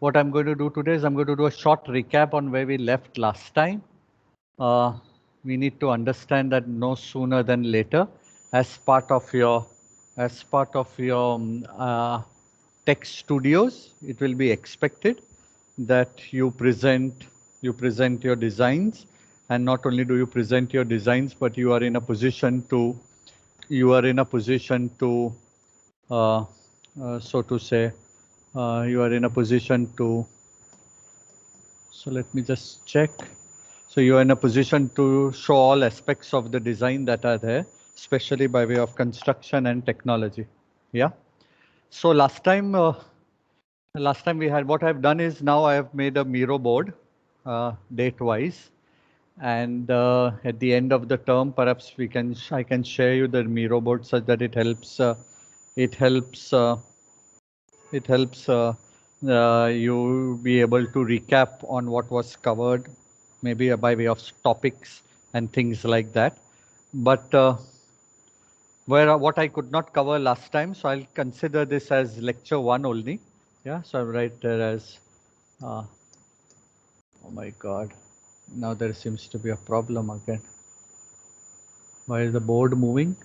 what I'm going to do today is I'm going to do a short recap on where we left last time. We need to understand that no sooner than later, as part of your tech studios, it will be expected that you present your designs, and not only do you present your designs, but you are in a position to so to say, you are in a position to, so let me just check. So you are in a position to show all aspects of the design that are there, especially by way of construction and technology. Yeah. So last time we had, what I've done is now I have made a Miro board date wise. And at the end of the term, perhaps I can share you the Miro board such that it helps you be able to recap on what was covered, maybe by way of topics and things like that. But what I could not cover last time, so I'll consider this as lecture 1 only. Yeah, so I'll write there as, oh my God, now there seems to be a problem again. Why is the board moving?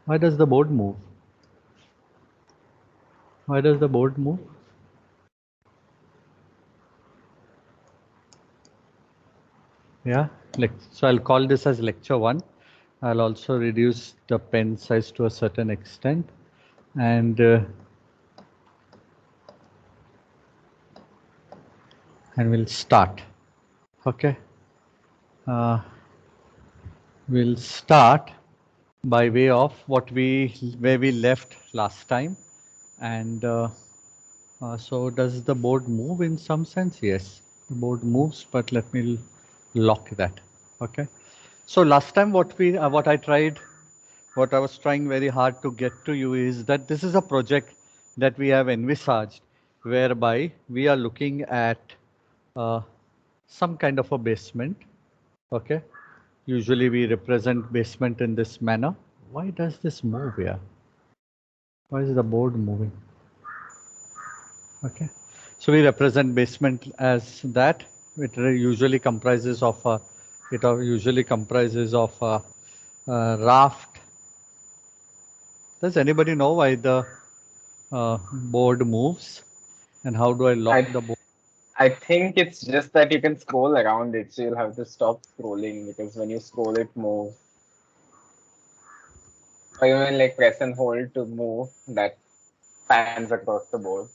Why does the board move? Why does the board move? Yeah, so I'll call this as lecture 1. I'll also reduce the pen size to a certain extent, and we'll start. Okay. We'll start by way of where we left last time. And so does the board move in some sense? Yes, the board moves, but let me lock that. Okay. So last time what I was trying very hard to get to you is that this is a project that we have envisaged, whereby we are looking at some kind of a basement. Okay. Usually we represent basement in this manner. Why does this move here? Why is the board moving? Okay. So we represent basement as that. It usually comprises of a raft. Does anybody know why the board moves, and how do I lock the board? I think it's just that you can scroll around it, so you'll have to stop scrolling because when you scroll, it moves. Or even like press and hold to move, that pans across the board.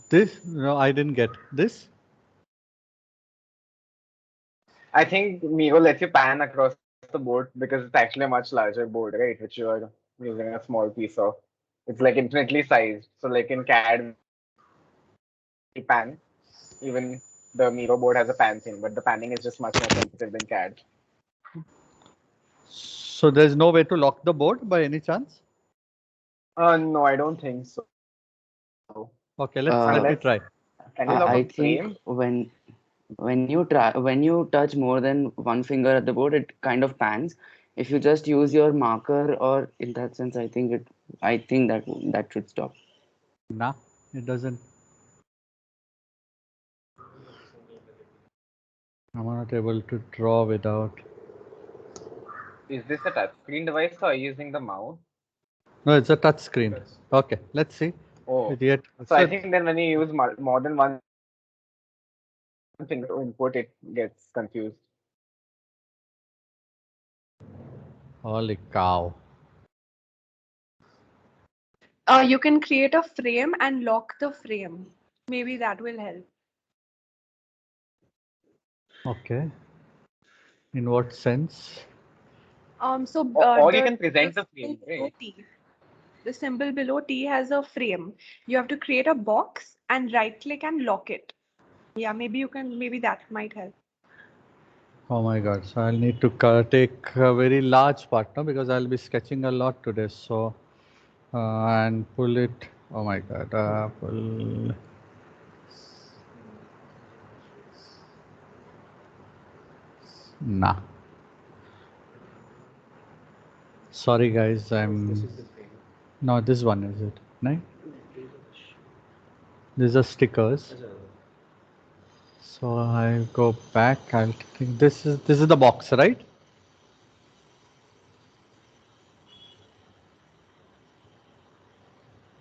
This? No, I didn't get this. I think Miro lets you pan across the board because it's actually a much larger board, right? Which you are using a small piece of. It's like infinitely sized. So like in CAD, pan, even the Miro board has a pan thing, but the panning is just much more sensitive than CAD. So there's no way to lock the board by any chance? No, I don't think so. Okay, let me try. Can you lock I a think frame? when you touch more than one finger at the board, it kind of pans. If you just use your marker, or in that sense, I think that should stop. Nah, it doesn't. I'm not able to draw without. Is this a touchscreen device or are you using the mouse? No, it's a touch screen. Okay, let's see. Oh, Yet, so I think then when you use more than one finger to input, it gets confused. holy cow. You can create a frame and lock the frame. Maybe that will help. Okay. In what sense? So Or you can present the frame, right? The symbol below T has a frame. You have to create a box and right click and lock it. Yeah, maybe that might help. Oh my God. So I'll need to take a very large part now, because I'll be sketching a lot today. So, and pull it. Oh my God. Pull. Nah. Sorry guys, no, this one is it? No? These are stickers. So I go back. I'll think this is the box, right?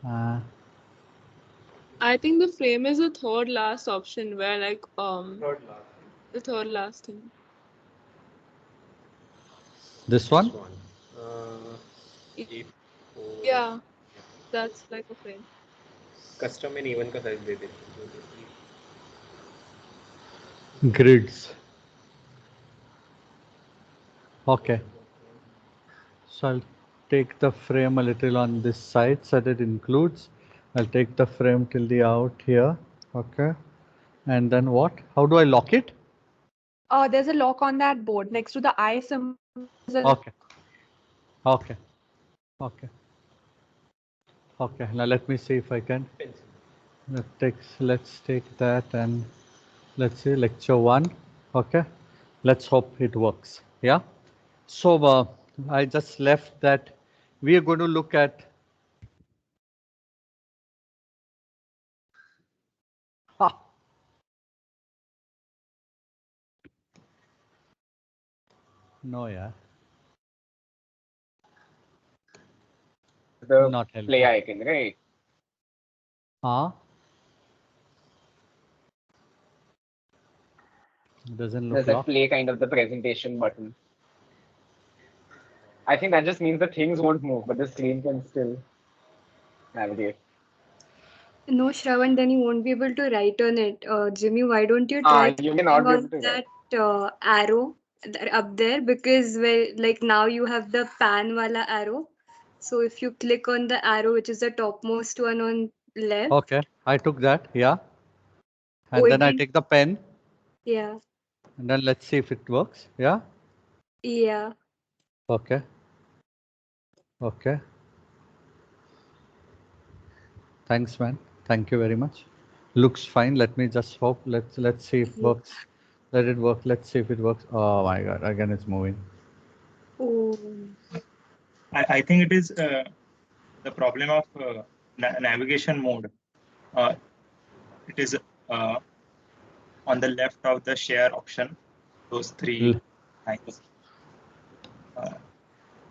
Uh, I think the frame is the third last option where like the third last thing. this one? Yeah, that's like a frame. Custom में even का size they they Grids. Okay. So I'll take the frame a little on this side so that it includes. I'll take the frame till the out here. Okay. And then what? How do I lock it? There's a lock on that board next to the I symbol. Okay. Okay. Okay. Okay. Now let me see if I can. Let's take that and let's see lecture 1. Okay. Let's hope it works. Yeah. So I just left that. We are going to look at no, yeah, The not play helping. icon, right? Doesn't look There's that locked. play kind of the presentation button. I think that just means the things won't move, but the screen can still navigate. No, Shravan, then you won't be able to write on it. Jimmy, why don't you try You may clicking not be on able to that arrow up there? Because like now you have the pan wala arrow. So if you click on the arrow, which is the topmost one on left. Okay, I took that, yeah. And Oh, then I take the pen. Yeah. And then let's see if it works. Yeah. Yeah. Okay. Okay. Thanks, man. Thank you very much. Looks fine. Let me just hope. Let's see if it works. Let it work. Let's see if it works. Oh my god! Again, it's moving. Oh. I think it is the problem of navigation mode. It is on the left of the share option, those three lines.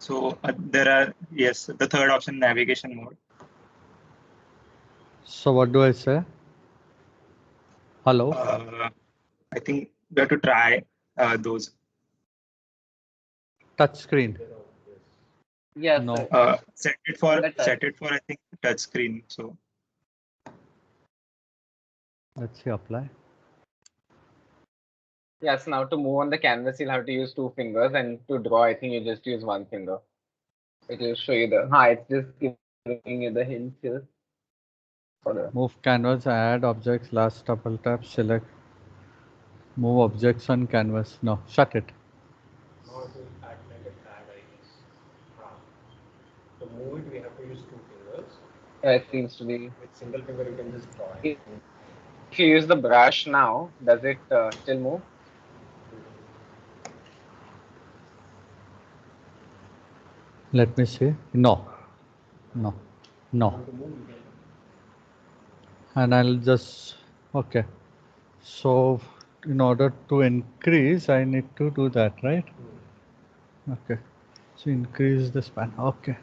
So there are, yes, the third option, navigation mode. So what do I say? Hello? I think we have to try those. Touch screen. Yes. No. Set it for I think touch screen. So let's see, apply. Yes, now to move on the canvas, you'll have to use 2 fingers, and to draw, I think you just use 1 finger. It will show you the. It's just giving you the hint here. Move canvas, add objects, last double tap, select. Move objects on canvas. No, shut it. No, it will act like a tag, I guess. To move it, we have to use 2 fingers. Yeah, it seems to be. With single finger, you can just draw it. If you use the brush now, does it still move? Let me see. No. No. No. And I'll just, okay. So in order to increase, I need to do that, right? Okay. So increase the span. Okay.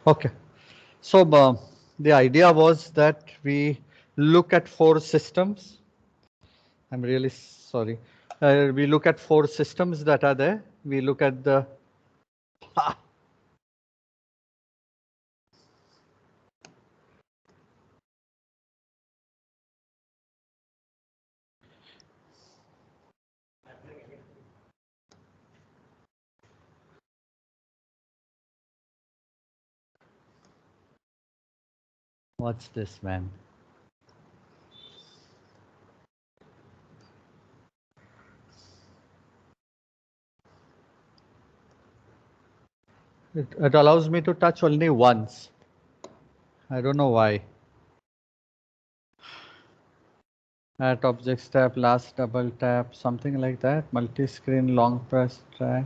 Okay. So the idea was that we look at 4 systems. I'm really sorry. We look at 4 systems that are there. We look at the what's this, man? It allows me to touch only once. I don't know why. At objects tab, last double tap, something like that. Multi-screen, long press, drag.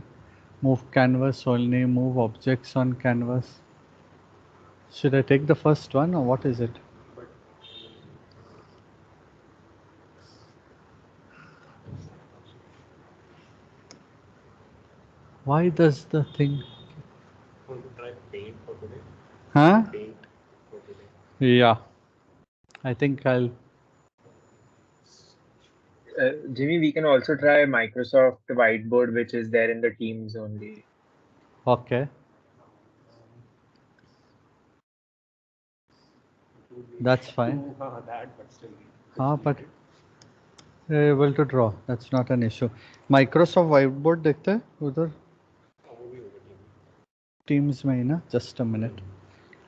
Move canvas only, move objects on canvas. Should I take the first one or what is it? Why does the thing? Huh? Yeah, I think I'll. Jimmy, we can also try Microsoft Whiteboard, which is there in the Teams only. Okay. That's fine. But able to draw. That's not an issue. Microsoft Whiteboard देखते हैं उधर Teams में ही ना. Just a minute.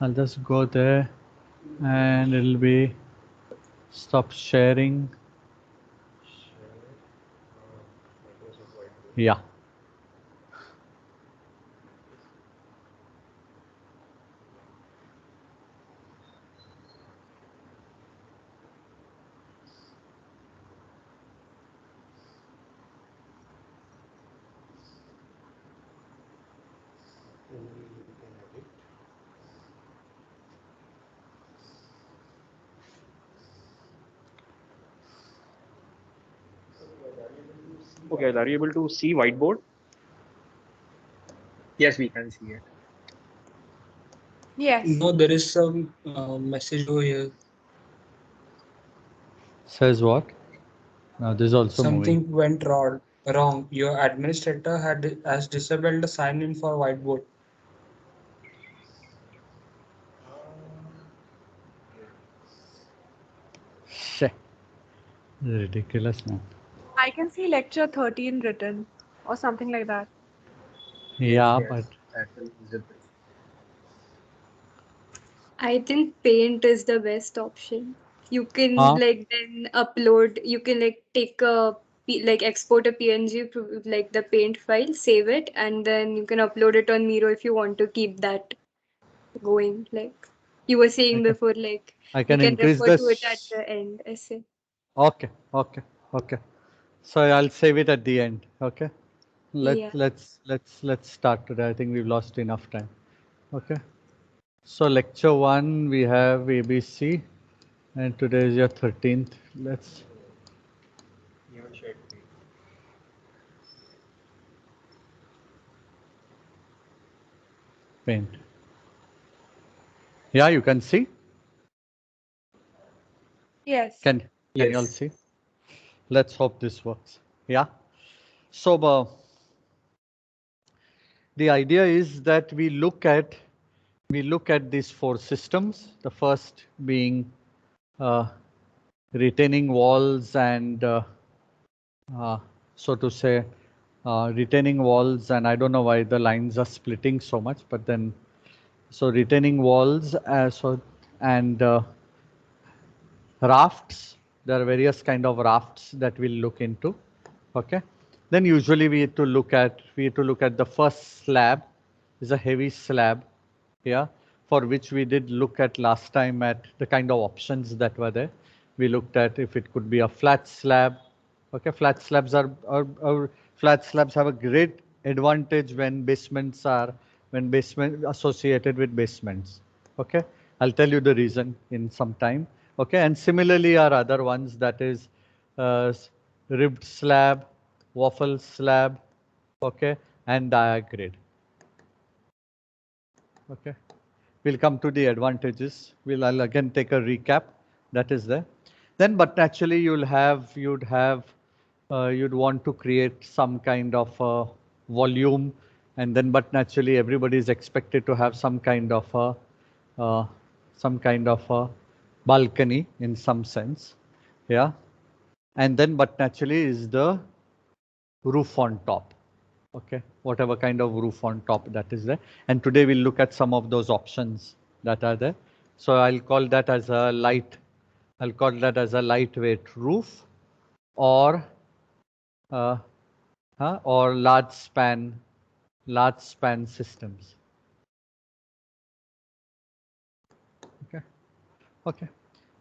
I'll just go there, and it'll be stop sharing. Yeah. Okay, are you able to see whiteboard? Yes, we can see it. Yes. No, there is some message over here. Says what? Now this is also Something moving. went wrong. Your administrator has disabled the sign in for whiteboard. Shit. Ridiculous, man. I can see lecture 13 written or something like that. Yeah, Yes, but that is visible. I think Paint is the best option. You can huh? like then upload. You can like take a like export a PNG like the Paint file, save it, and then you can upload it on Miro if you want to keep that going. Like you were saying before, like I you can can increase refer to it at this. the end. Essay. Okay, okay, okay. So I'll save it at the end. Okay. Yeah. Let's start today. I think we've lost enough time. Okay. So lecture 1 we have ABC, and today is your 13th. Let's paint. Yeah, you can see. Yes. Can you all Yes. see? Let's hope this works. Yeah. So the idea is that we look at these 4 systems. The first being retaining walls and so to say retaining walls, and I don't know why the lines are splitting so much, but then so retaining walls and rafts. There are various kind of rafts that we'll look into. Okay. Then usually we have to look at the first slab is a heavy slab, yeah, for which we did look at last time at the kind of options that were there. We looked at if it could be a flat slab. Okay, flat slabs flat slabs have a great advantage when basement associated with basements. Okay, I'll tell you the reason in some time. Okay, and similarly are other ones, that is ribbed slab, waffle slab, okay, and diagrid. Okay, we'll come to the advantages. I'll again take a recap that is there. Then, but naturally you'd want to create some kind of volume, and then but naturally everybody is expected to have some kind of a balcony in some sense, yeah. And then but naturally is the roof on top. Okay, whatever kind of roof on top that is there. And today we'll look at some of those options that are there. So I'll call that as a lightweight roof, or large span systems. Okay. Okay.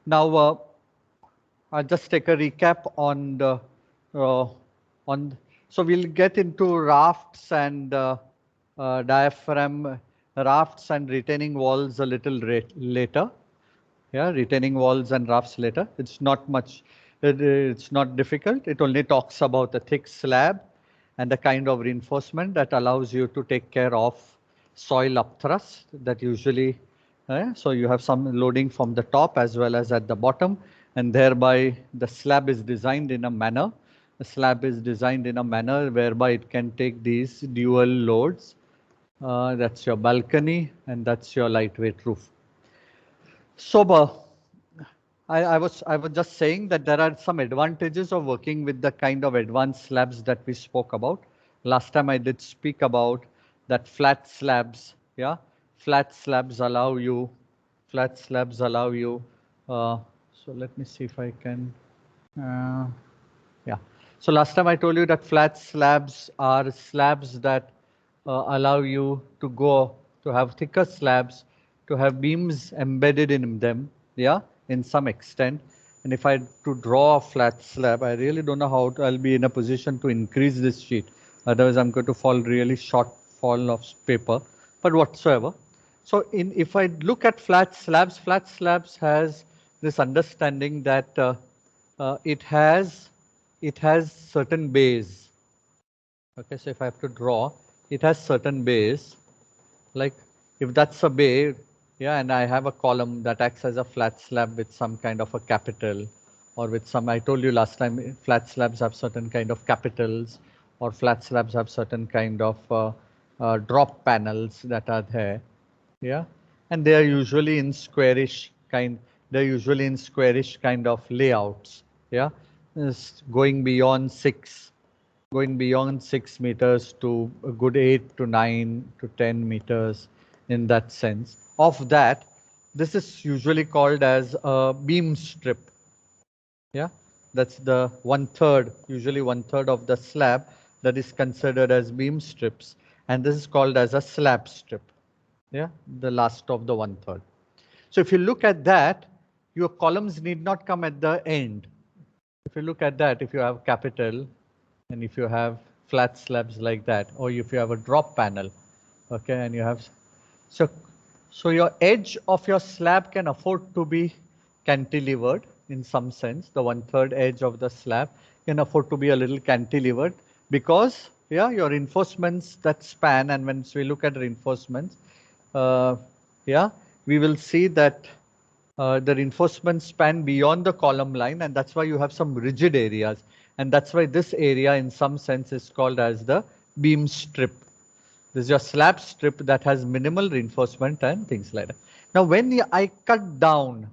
Now I'll just take a recap on the So we'll get into rafts and diaphragm, rafts and retaining walls a little later. Yeah, retaining walls and rafts later. It's not much, it's not difficult. It only talks about a thick slab and the kind of reinforcement that allows you to take care of soil upthrust that usually, so you have some loading from the top as well as at the bottom, and thereby the slab is designed in a manner, whereby it can take these dual loads. That's your balcony and that's your lightweight roof. So, I was just saying that there are some advantages of working with the kind of advanced slabs that we spoke about. Last time I did speak about that flat slabs. Yeah, flat slabs allow you. So let me see if I can. Yeah. So last time I told you that flat slabs are slabs that allow you to go to have thicker slabs, to have beams embedded in them, yeah, in some extent. And if I to draw a flat slab, I really don't know how I'll be in a position to increase this sheet. Otherwise, I'm going to fall really short fall of paper, but whatsoever. So if I look at flat slabs has this understanding that it has certain bays. Okay, so if I have to draw, it has certain bays. Like if that's a bay, yeah, and I have a column that acts as a flat slab with some kind of a capital, or with some, I told you last time, flat slabs have certain kind of capitals, or flat slabs have certain kind of drop panels that are there. Yeah, and they are usually in squarish kind. They're usually in squarish kind of layouts. Yeah, it's going beyond 6 meters to a good 8 to 9 to 10 meters in that sense. Of that, this is usually called as a beam strip. Yeah, that's the 1/3, usually 1/3 of the slab that is considered as beam strips, and this is called as a slab strip. Yeah, the last of the 1/3. So if you look at that, your columns need not come at the end. If you look at that, if you have capital and if you have flat slabs like that, or if you have a drop panel, okay, and you have, so your edge of your slab can afford to be cantilevered in some sense. The 1/3 edge of the slab can afford to be a little cantilevered because, yeah, your reinforcements that span, and once we look at reinforcements, yeah, we will see that the reinforcements span beyond the column line, and that's why you have some rigid areas, and that's why this area in some sense is called as the beam strip. This is your slab strip that has minimal reinforcement and things like that. Now when I cut down,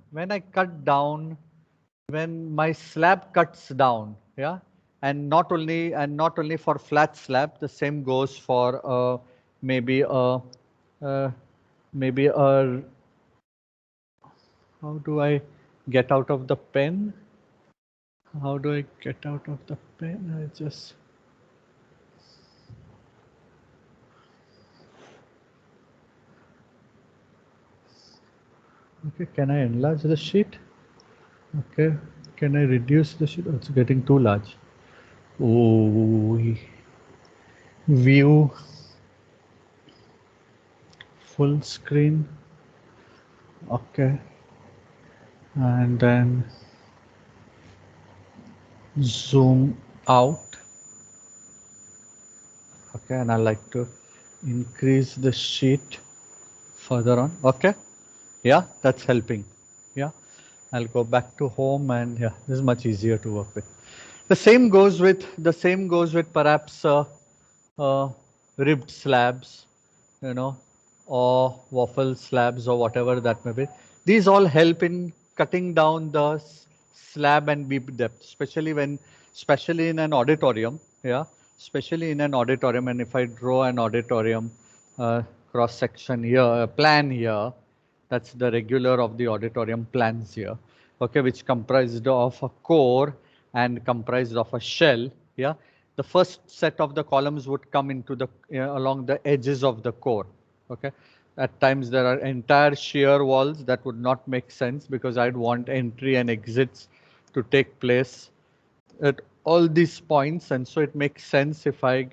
when my slab cuts down, yeah, and not only for flat slab, the same goes for maybe a how do I get out of the pen? How do I get out of the pen? I just, okay, can I enlarge the sheet? Okay, can I reduce the sheet? Oh, it's getting too large. Oh, view full screen. Okay, and then zoom out. Okay, and I like to increase the sheet further on. Okay, yeah, that's helping. Yeah, I'll go back to home, and yeah, this is much easier to work with. The same goes with perhaps uh, ribbed slabs, you know, or waffle slabs or whatever that may be. These all help in cutting down the slab and beam depth, especially in an auditorium. Yeah, especially in an auditorium. And if I draw an auditorium cross section here, plan here, that's the regular of the auditorium plans here. Okay, which comprised of a core and comprised of a shell. Yeah, the first set of the columns would come into the along the edges of the core. Okay, at times there are entire shear walls that would not make sense because I'd want entry and exits to take place at all these points, and so it makes sense if I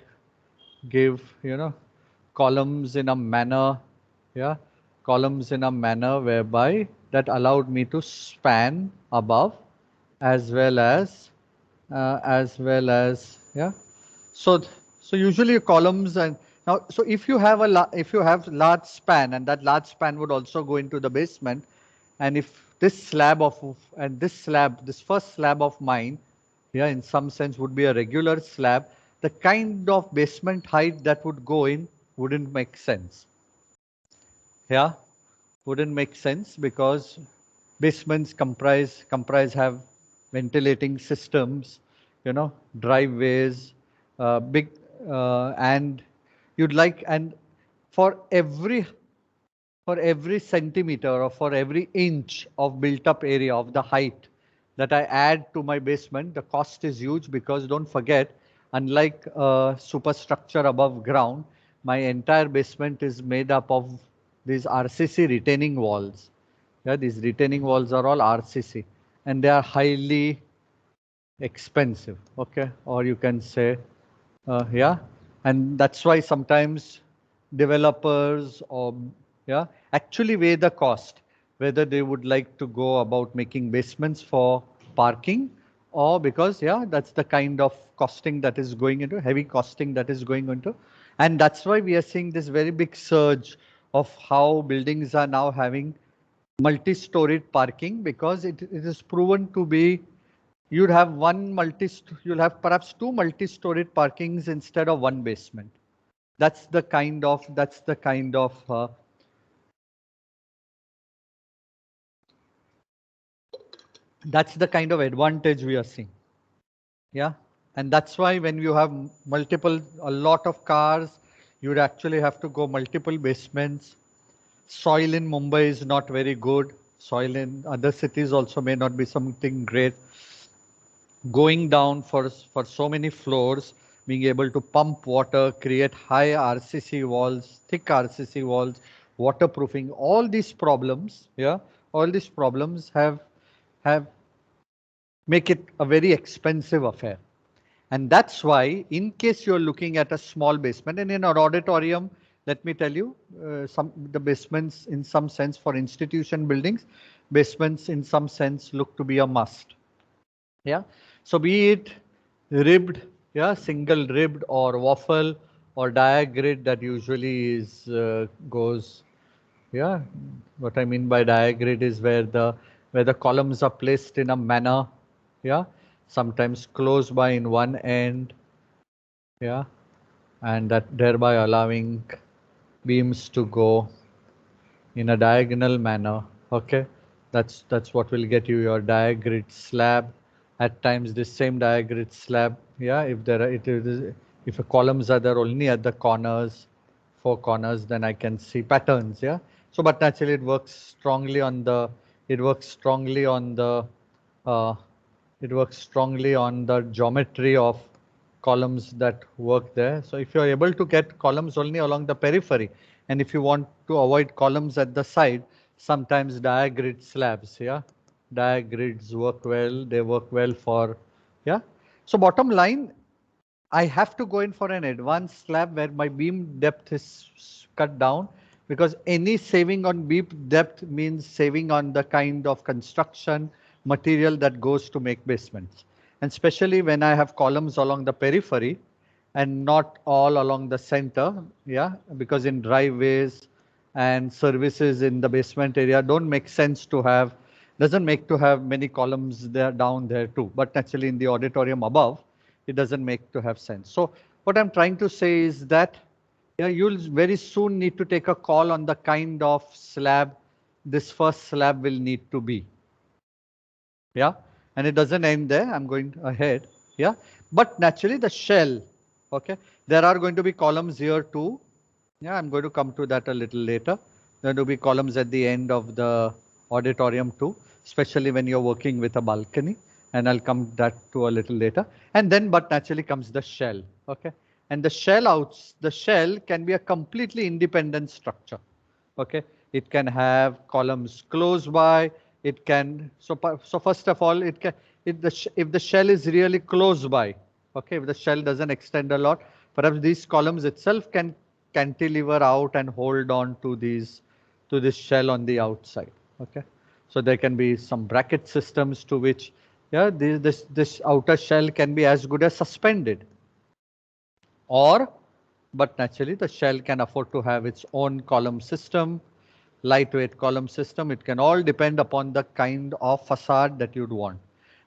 give, columns in a manner, yeah, columns in a manner whereby that allowed me to span above as well as yeah. So so usually columns, and now so if you have if you have large span, and that large span would also go into the basement, and if this slab of and this slab, this first slab of mine, yeah, in some sense would be a regular slab, the kind of basement height that would go in wouldn't make sense. Yeah, wouldn't make sense because basements comprise have ventilating systems, driveways, big, and you'd like, and for every centimeter or for every inch of built up area of the height that I add to my basement, the cost is huge because don't forget, unlike superstructure above ground, my entire basement is made up of these RCC retaining walls. Yeah, these retaining walls are all RCC and they are highly expensive. Okay, or you can say, yeah, and that's why sometimes developers or yeah actually weigh the cost whether they would like to go about making basements for parking, or because yeah that's the kind of costing that is going into, heavy costing that is going into, and that's why we are seeing this very big surge of how buildings are now having multi-storied parking, because it is proven to be, you'd have you'll have perhaps two multi-storied parkings instead of one basement. That's the kind of advantage we are seeing. Yeah, and that's why when you have a lot of cars, you'd actually have to go multiple basements. Soil in Mumbai is not very good. Soil in other cities also may not be something great. Going down for so many floors, being able to pump water, create high RCC walls, thick RCC walls, waterproofing, all these problems, yeah, all these problems have make it a very expensive affair. And that's why, in case you're looking at a small basement, and in an auditorium, let me tell you, the basements in some sense for institution buildings, basements in some sense look to be a must. Yeah, so be it ribbed, yeah, single ribbed or waffle or diagrid, that usually is goes, yeah, what I mean by diagrid is where the columns are placed in a manner, yeah, sometimes close by in one end, yeah, and that thereby allowing beams to go in a diagonal manner. Okay, that's what will get you your diagrid slab. At times this same diagrid slab, yeah, if there are, if the columns are there only at the corners, four corners, then I can see patterns. Yeah, so but naturally it works strongly on the uh, geometry of columns that work there. So if you're able to get columns only along the periphery, and if you want to avoid columns at the side, sometimes diagrid slabs, yeah, diagrids work well. They work well for, yeah. So bottom line, I have to go in for an advanced slab where my beam depth is cut down, because any saving on beam depth means saving on the kind of construction material that goes to make basements. And especially when I have columns along the periphery and not all along the center, yeah, because in driveways and services in the basement area don't make sense to have, doesn't make to have many columns there down there too, but naturally in the auditorium above, it doesn't make to have sense. So what I'm trying to say is that, yeah, you'll very soon need to take a call on the kind of slab this first slab will need to be. Yeah, and it doesn't end there. I'm going ahead. Yeah, but naturally the shell, okay, there are going to be columns here too. Yeah, I'm going to come to that a little later. There will be columns at the end of the auditorium too, especially when you're working with a balcony, and I'll come that to a little later. And then, but naturally comes the shell, okay? And the shell can be a completely independent structure, okay? It can have columns close by, it can, so first of all, if the shell is really close by, okay, if the shell doesn't extend a lot, perhaps these columns itself can cantilever out and hold on to this shell on the outside. Okay, so there can be some bracket systems to which, yeah, this outer shell can be as good as suspended, or but naturally the shell can afford to have its own column system, lightweight column system. It can all depend upon the kind of facade that you'd want.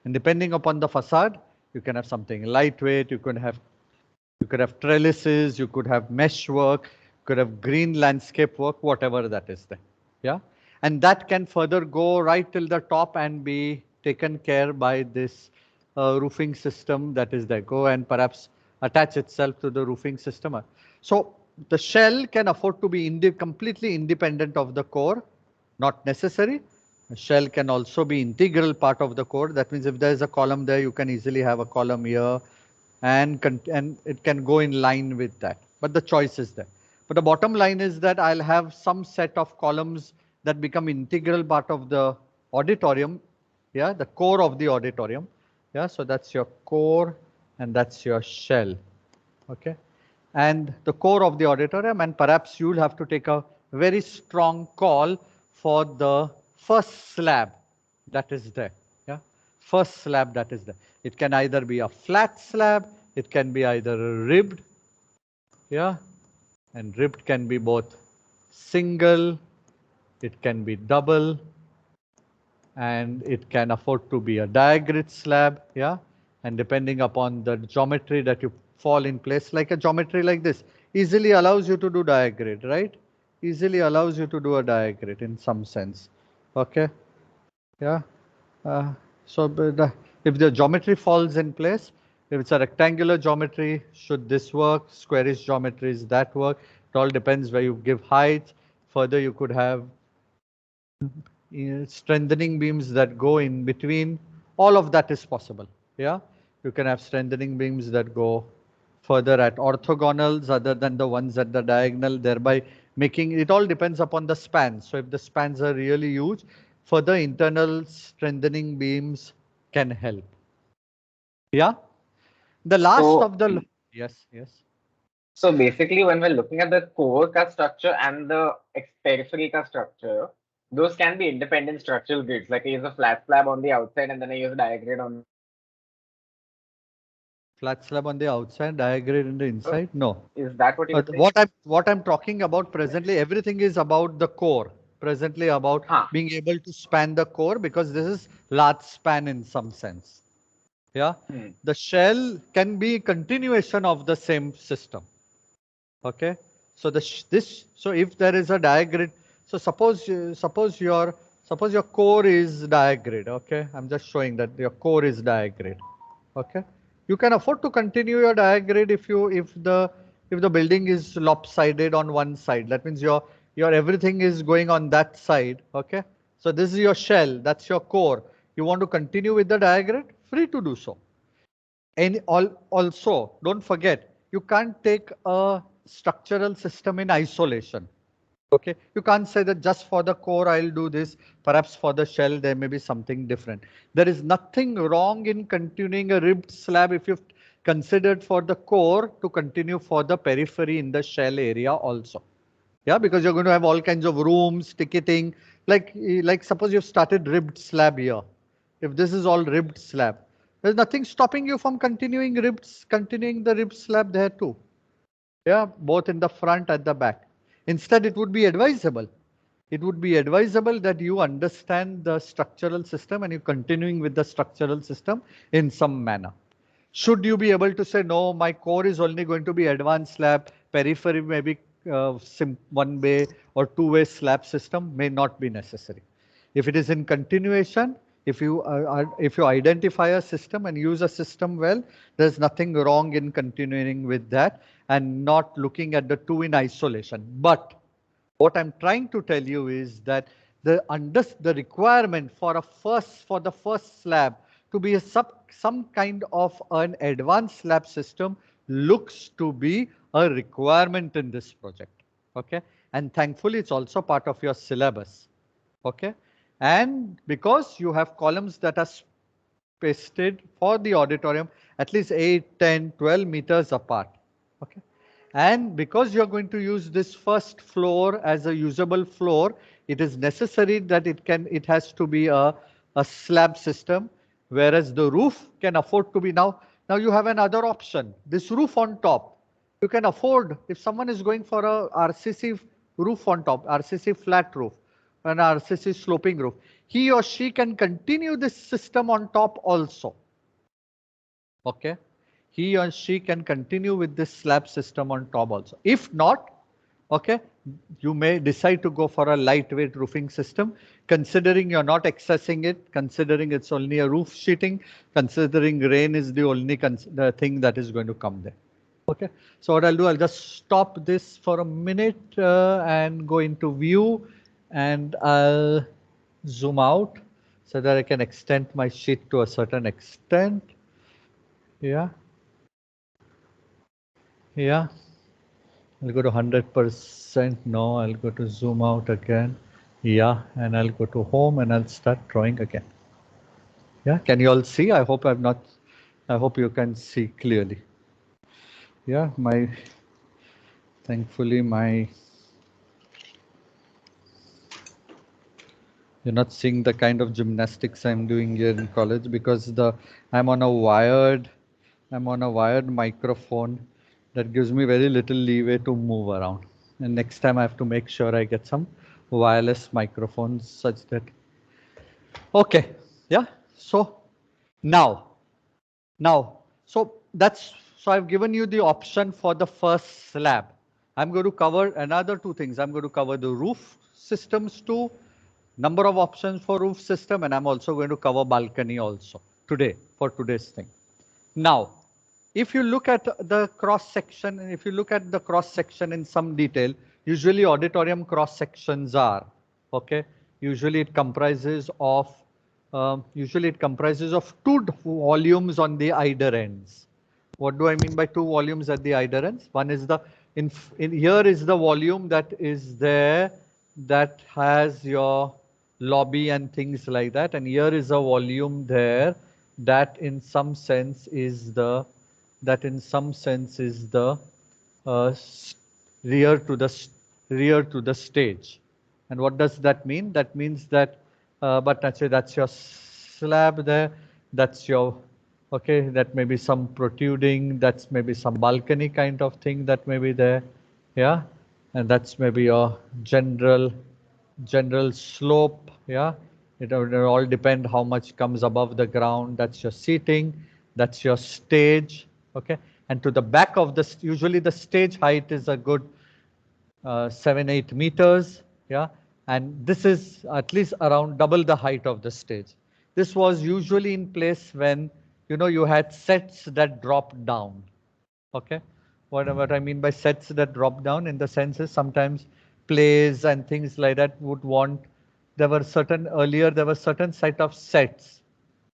And depending upon the facade, you can have something lightweight, you could have trellises, you could have mesh work, you could have green landscape work, whatever that is there. Yeah. And that can further go right till the top and be taken care by this roofing system that is there. Go and perhaps attach itself to the roofing system. So the shell can afford to be completely independent of the core, not necessary. The shell can also be integral part of the core. That means if there is a column there, you can easily have a column here, and it can go in line with that. But the choice is there. But the bottom line is that I'll have some set of columns that become integral part of the auditorium. Yeah, the core of the auditorium. Yeah, so that's your core and that's your shell. Okay, and the core of the auditorium, and perhaps you'll have to take a very strong call for the first slab that is there. Yeah, first slab that is there. It can either be a flat slab, it can be either a ribbed, yeah, and ribbed can be both single, it can be double, and it can afford to be a diagrid slab, yeah, and depending upon the geometry that you fall in place, like a geometry like this easily allows you to do diagrid, right? Easily allows you to do a diagrid in some sense. Okay, yeah. So if the geometry falls in place, if it's a rectangular geometry, should this work? Squarish geometries, that work? It all depends where you give height. Further, you could have strengthening beams that go in between. All of that is possible. Yeah, you can have strengthening beams that go further at orthogonals other than the ones at the diagonal, thereby making it all depends upon the spans. So if the spans are really huge, further internal strengthening beams can help. Yeah, the last So, of the yes, yes. so basically, when we're looking at the core ka structure and the periphery ka structure, those can be independent structural grids. Like I use a flat slab on the outside and then I use a diagrid on. Flat slab on the outside, diagrid in the inside. No. Is that what you're saying? What I'm talking about presently, everything is about the core. Presently about being able to span the core, because this is large span in some sense. Yeah, the shell can be continuation of the same system. Okay, so so if there is a diagrid, so suppose your core is diagrid. Okay, I'm just showing that your core is diagrid. Okay, you can afford to continue your diagrid if the building is lopsided on one side. That means your everything is going on that side. Okay, so this is your shell, that's your core. You want to continue with the diagrid, free to do so. And also, don't forget, you can't take a structural system in isolation. Okay, you can't say that just for the core I'll do this, perhaps for the shell there may be something different. There is nothing wrong in continuing a ribbed slab if you've considered for the core to continue for the periphery in the shell area also. Yeah, because you're going to have all kinds of rooms, ticketing, like suppose you've started ribbed slab here. If this is all ribbed slab, there's nothing stopping you from continuing the ribbed slab there too. Yeah, both in the front and the back. Instead, it would be advisable. It would be advisable that you understand the structural system and you're continuing with the structural system in some manner. Should you be able to say, no, my core is only going to be advanced slab, periphery maybe one-way or two-way slab system, may not be necessary. If it is in continuation, if you identify a system and use a system well, there's nothing wrong in continuing with that and not looking at the two in isolation. But what I'm trying to tell you is that the requirement for the first slab to be some kind of an advanced slab system looks to be a requirement in this project. Okay, and thankfully it's also part of your syllabus. Okay, and because you have columns that are pasted for the auditorium at least 8, 10, 12 meters apart. Okay. And because you're going to use this first floor as a usable floor, it is necessary that it has to be a slab system, whereas the roof can afford to be now you have another option. This roof on top, you can afford, if someone is going for a RCC roof on top, RCC flat roof, an RCC sloping roof, he or she can continue this system on top also. Okay. He or she can continue with this slab system on top also. If not, okay, you may decide to go for a lightweight roofing system, considering you're not accessing it, considering it's only a roof sheeting, considering rain is the only the thing that is going to come there. Okay, so what I'll do, I'll just stop this for a minute and go into view, and I'll zoom out so that I can extend my sheet to a certain extent. Yeah. Yeah. I'll go to 100%. No, I'll go to zoom out again. Yeah, and I'll go to home and I'll start drawing again. Yeah, can you all see? I hope I hope you can see clearly. Yeah, thankfully you're not seeing the kind of gymnastics I'm doing here in college, because I'm on a wired microphone that gives me very little leeway to move around. And next time I have to make sure I get some wireless microphones such that. Okay, yeah. So now, so I've given you the option for the first slab. I'm going to cover another two things. I'm going to cover the roof systems too, number of options for roof system, and I'm also going to cover balcony also today for today's thing. Now, if you look at the cross section, and if you look at the cross section in some detail, usually auditorium cross sections are, okay, usually it comprises of two volumes on the either ends. What do I mean by two volumes at the either ends? One is in here is the volume that is there, that has your lobby and things like that, and here is a volume there that in some sense is the uh, rear to the stage. And what does that mean? That means that, but that's your slab there, that's your, okay, that may be some protruding, that's maybe some balcony kind of thing that may be there, yeah, and that's maybe your general slope, yeah. It will all depend how much comes above the ground. That's your seating, that's your stage, okay. And to the back of this, usually the stage height is a good 7-8 meters, yeah. And this is at least around double the height of the stage. This was usually in place when, you know, you had sets that dropped down, okay. What I mean by sets that drop down in the sense is sometimes plays and things like that would want, there were certain set of sets,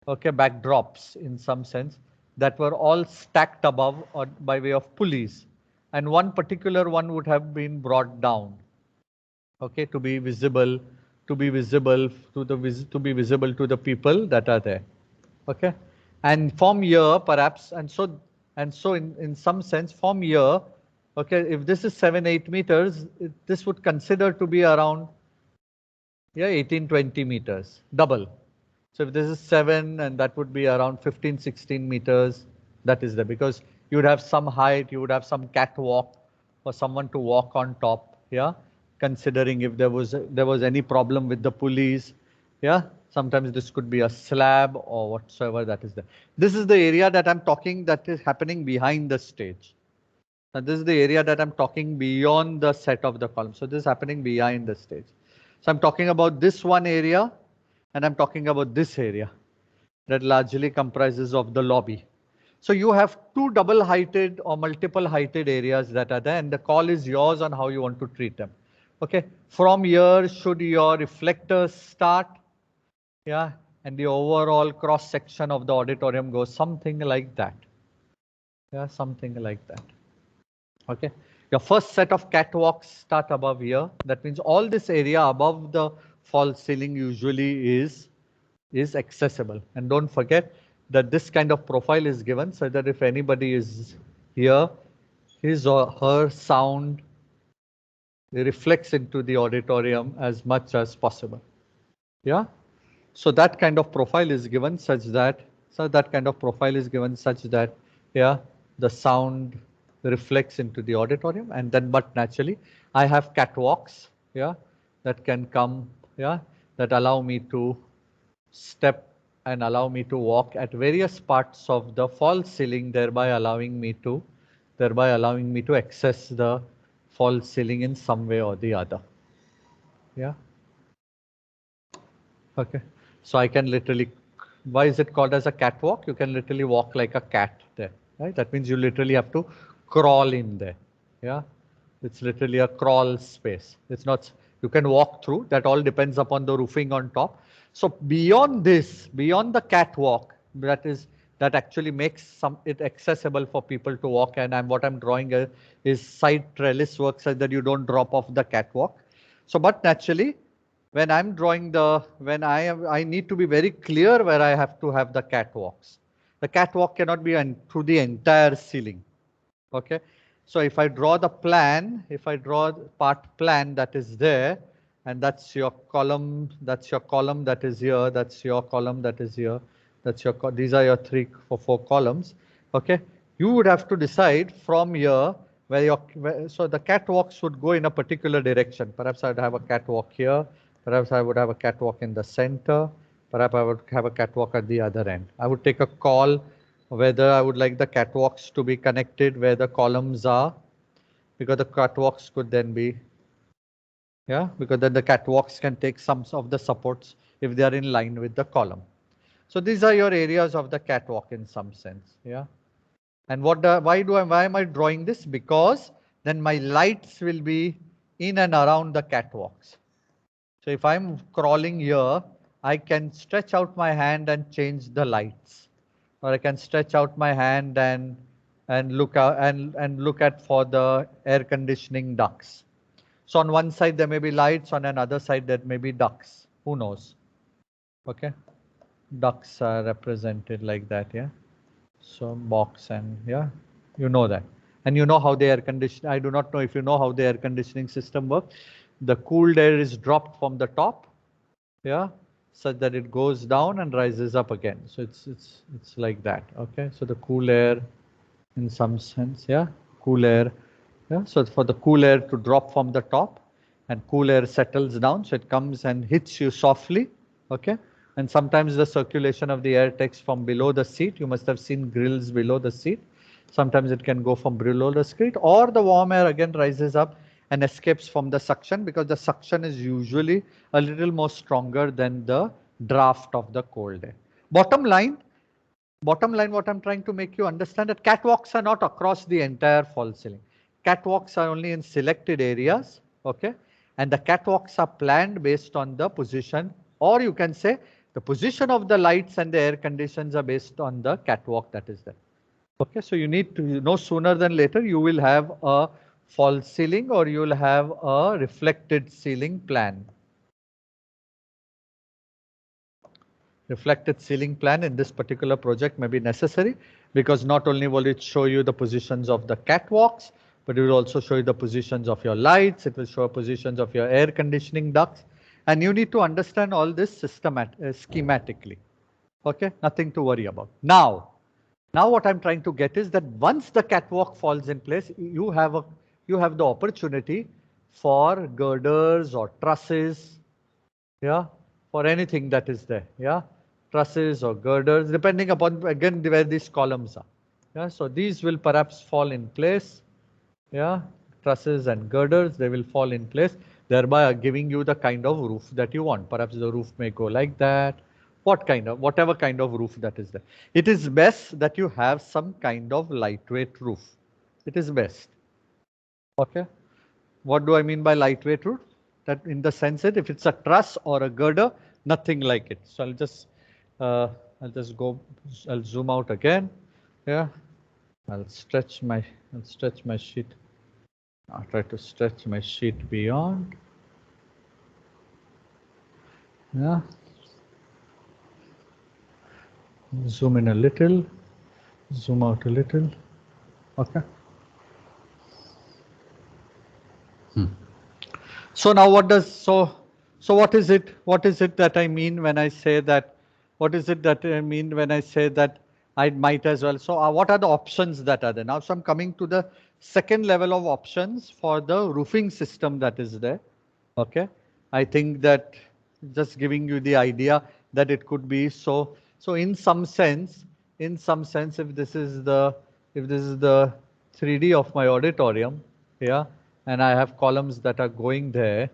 okay, backdrops in some sense, that were all stacked above or by way of pulleys, and one particular one would have been brought down, okay, to be visible to the people that are there, okay. And from here perhaps, and so in some sense from here, okay, if this is 7-8 meters, this would consider to be around, yeah, 18-20 meters, double. So if this is 7, and that would be around 15-16 meters, that is there, because you would have some height, you would have some catwalk for someone to walk on top, yeah, considering if there was any problem with the pulleys, yeah, sometimes this could be a slab or whatsoever that is there. This is the area that I'm talking that is happening behind the stage. And this is the area that I'm talking beyond the set of the column. So this is happening behind the stage. So I'm talking about this one area, and I'm talking about this area that largely comprises of the lobby. So you have two double heighted or multiple heighted areas that are there, and the call is yours on how you want to treat them. Okay, from here, should your reflectors start? Yeah, and the overall cross section of the auditorium goes something like that. Yeah, something like that. Okay, your first set of catwalks start above here. That means all this area above the false ceiling usually is accessible. And don't forget, that this kind of profile is given so that if anybody is here, his or her sound reflects into the auditorium as much as possible. Yeah. So that kind of profile is given such that, yeah, the sound reflects into the auditorium, and then, but naturally I have catwalks, yeah, that can come, yeah, that allow me to step and allow me to walk at various parts of the false ceiling, thereby allowing me to access the false ceiling in some way or the other. Yeah. Okay. So I can literally, why is it called as a catwalk? You can literally walk like a cat there, right? That means you literally have to crawl in there. Yeah. It's literally a crawl space. It's not, you can walk through, that all depends upon the roofing on top. So beyond this, beyond the catwalk, that actually makes it accessible for people to walk, and what I'm drawing is side trellis work so that you don't drop off the catwalk. So, but naturally, when I'm drawing I need to be very clear where I have to have the catwalks. The catwalk cannot be through the entire ceiling. Okay. So if I draw the plan, if I draw the part plan that is there, and that's your column that is here, that's your column that is here, these are your 3 or 4 columns. Okay. You would have to decide from here so the catwalks would go in a particular direction. Perhaps I'd have a catwalk here. Perhaps I would have a catwalk in the center. Perhaps I would have a catwalk at the other end. I would take a call whether I would like the catwalks to be connected where the columns are, because the catwalks could then be, yeah, because then the catwalks can take some of the supports if they are in line with the column. So these are your areas of the catwalk in some sense. Yeah. And why am I drawing this? Because then my lights will be in and around the catwalks. So if I'm crawling here, I can stretch out my hand and change the lights, or I can stretch out my hand and look out and look at for the air conditioning ducts. So on one side there may be lights, on another side there may be ducts. Who knows? Okay, ducts are represented like that. Yeah. So box and yeah, you know that, and you know how the air condition. I do not know if you know how the air conditioning system works. The cooled air is dropped from the top, yeah, such that it goes down and rises up again. So it's like that. Okay, so the cool air, in some sense, yeah, cool air. Yeah, so for the cool air to drop from the top, and cool air settles down, so it comes and hits you softly. Okay, and sometimes the circulation of the air takes from below the seat. You must have seen grills below the seat. Sometimes it can go from below the seat, or the warm air again rises up and escapes from the suction, because the suction is usually a little more stronger than the draft of the cold air. Bottom line, what I'm trying to make you understand, that catwalks are not across the entire false ceiling. Catwalks are only in selected areas. Okay, and the catwalks are planned based on the position, or you can say the position of the lights and the air conditions are based on the catwalk that is there. Okay, so you need to know sooner than later you will have a false ceiling or you will have a reflected ceiling plan. Reflected ceiling plan in this particular project may be necessary, because not only will it show you the positions of the catwalks, but it will also show you the positions of your lights. It will show positions of your air conditioning ducts, and you need to understand all this schematically. Okay, nothing to worry about. Now what I'm trying to get is that once the catwalk falls in place, you have the opportunity for girders or trusses, yeah, for anything that is there, yeah, trusses or girders, depending upon again where these columns are. Yeah, so these will perhaps fall in place. Yeah, trusses and girders, they will fall in place, thereby giving you the kind of roof that you want. Perhaps the roof may go like that. Whatever kind of roof that is there. It is best that you have some kind of lightweight roof. It is best. Okay. What do I mean by lightweight roof? That in the sense that if it's a truss or a girder, nothing like it. So I'll zoom out again. Yeah. I'll stretch my sheet. I'll try to stretch my sheet beyond. Yeah. Zoom in a little, zoom out a little. Okay. So now what does, so what is it that I mean when I say that, what is it that I mean when I say that I might as well? So what are the options that are there? Now, so I'm coming to the second level of options for the roofing system that is there. Okay. I think that just giving you the idea that it could be so, so in some sense, if this is the, 3D of my auditorium, yeah, and I have columns that are going there,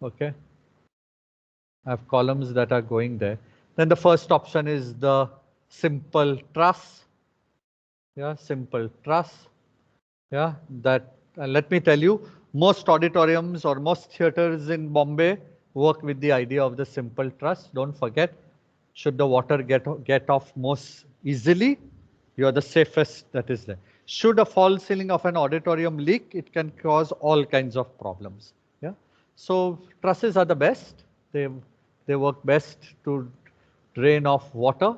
okay, I have columns that are going there, then the first option is the simple truss, yeah, simple truss, yeah, that let me tell you, most auditoriums or most theaters in Bombay work with the idea of the simple truss. Don't forget, should the water get off most easily, you are the safest that is there. Should a false ceiling of an auditorium leak, it can cause all kinds of problems. Yeah. So trusses are the best. They work best to drain off water.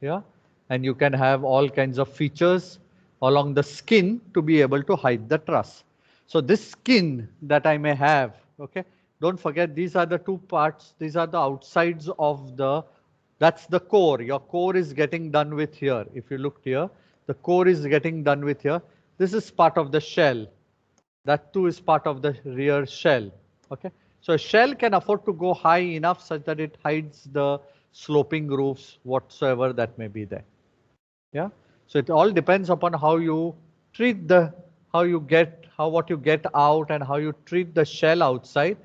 Yeah. And you can have all kinds of features along the skin to be able to hide the truss. So this skin that I may have, okay, don't forget these are the two parts, these are the outsides of the, that's the core. Your core is getting done with here. If you look here, the core is getting done with here. This is part of the shell. That too is part of the rear shell. Okay. So a shell can afford to go high enough such that it hides the sloping roofs whatsoever that may be there. Yeah. So it all depends upon how you treat the, what you get out and how you treat the shell outside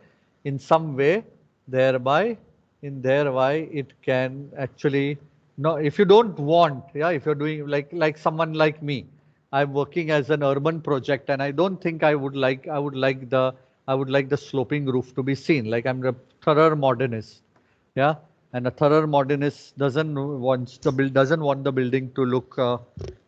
in some way, thereby it can actually, no, if you don't want, yeah, if you're doing like someone like me, I'm working as an urban project and I don't think I would like the sloping roof to be seen. Like I'm a thorough modernist. Yeah, and a thorough modernist doesn't want the building to look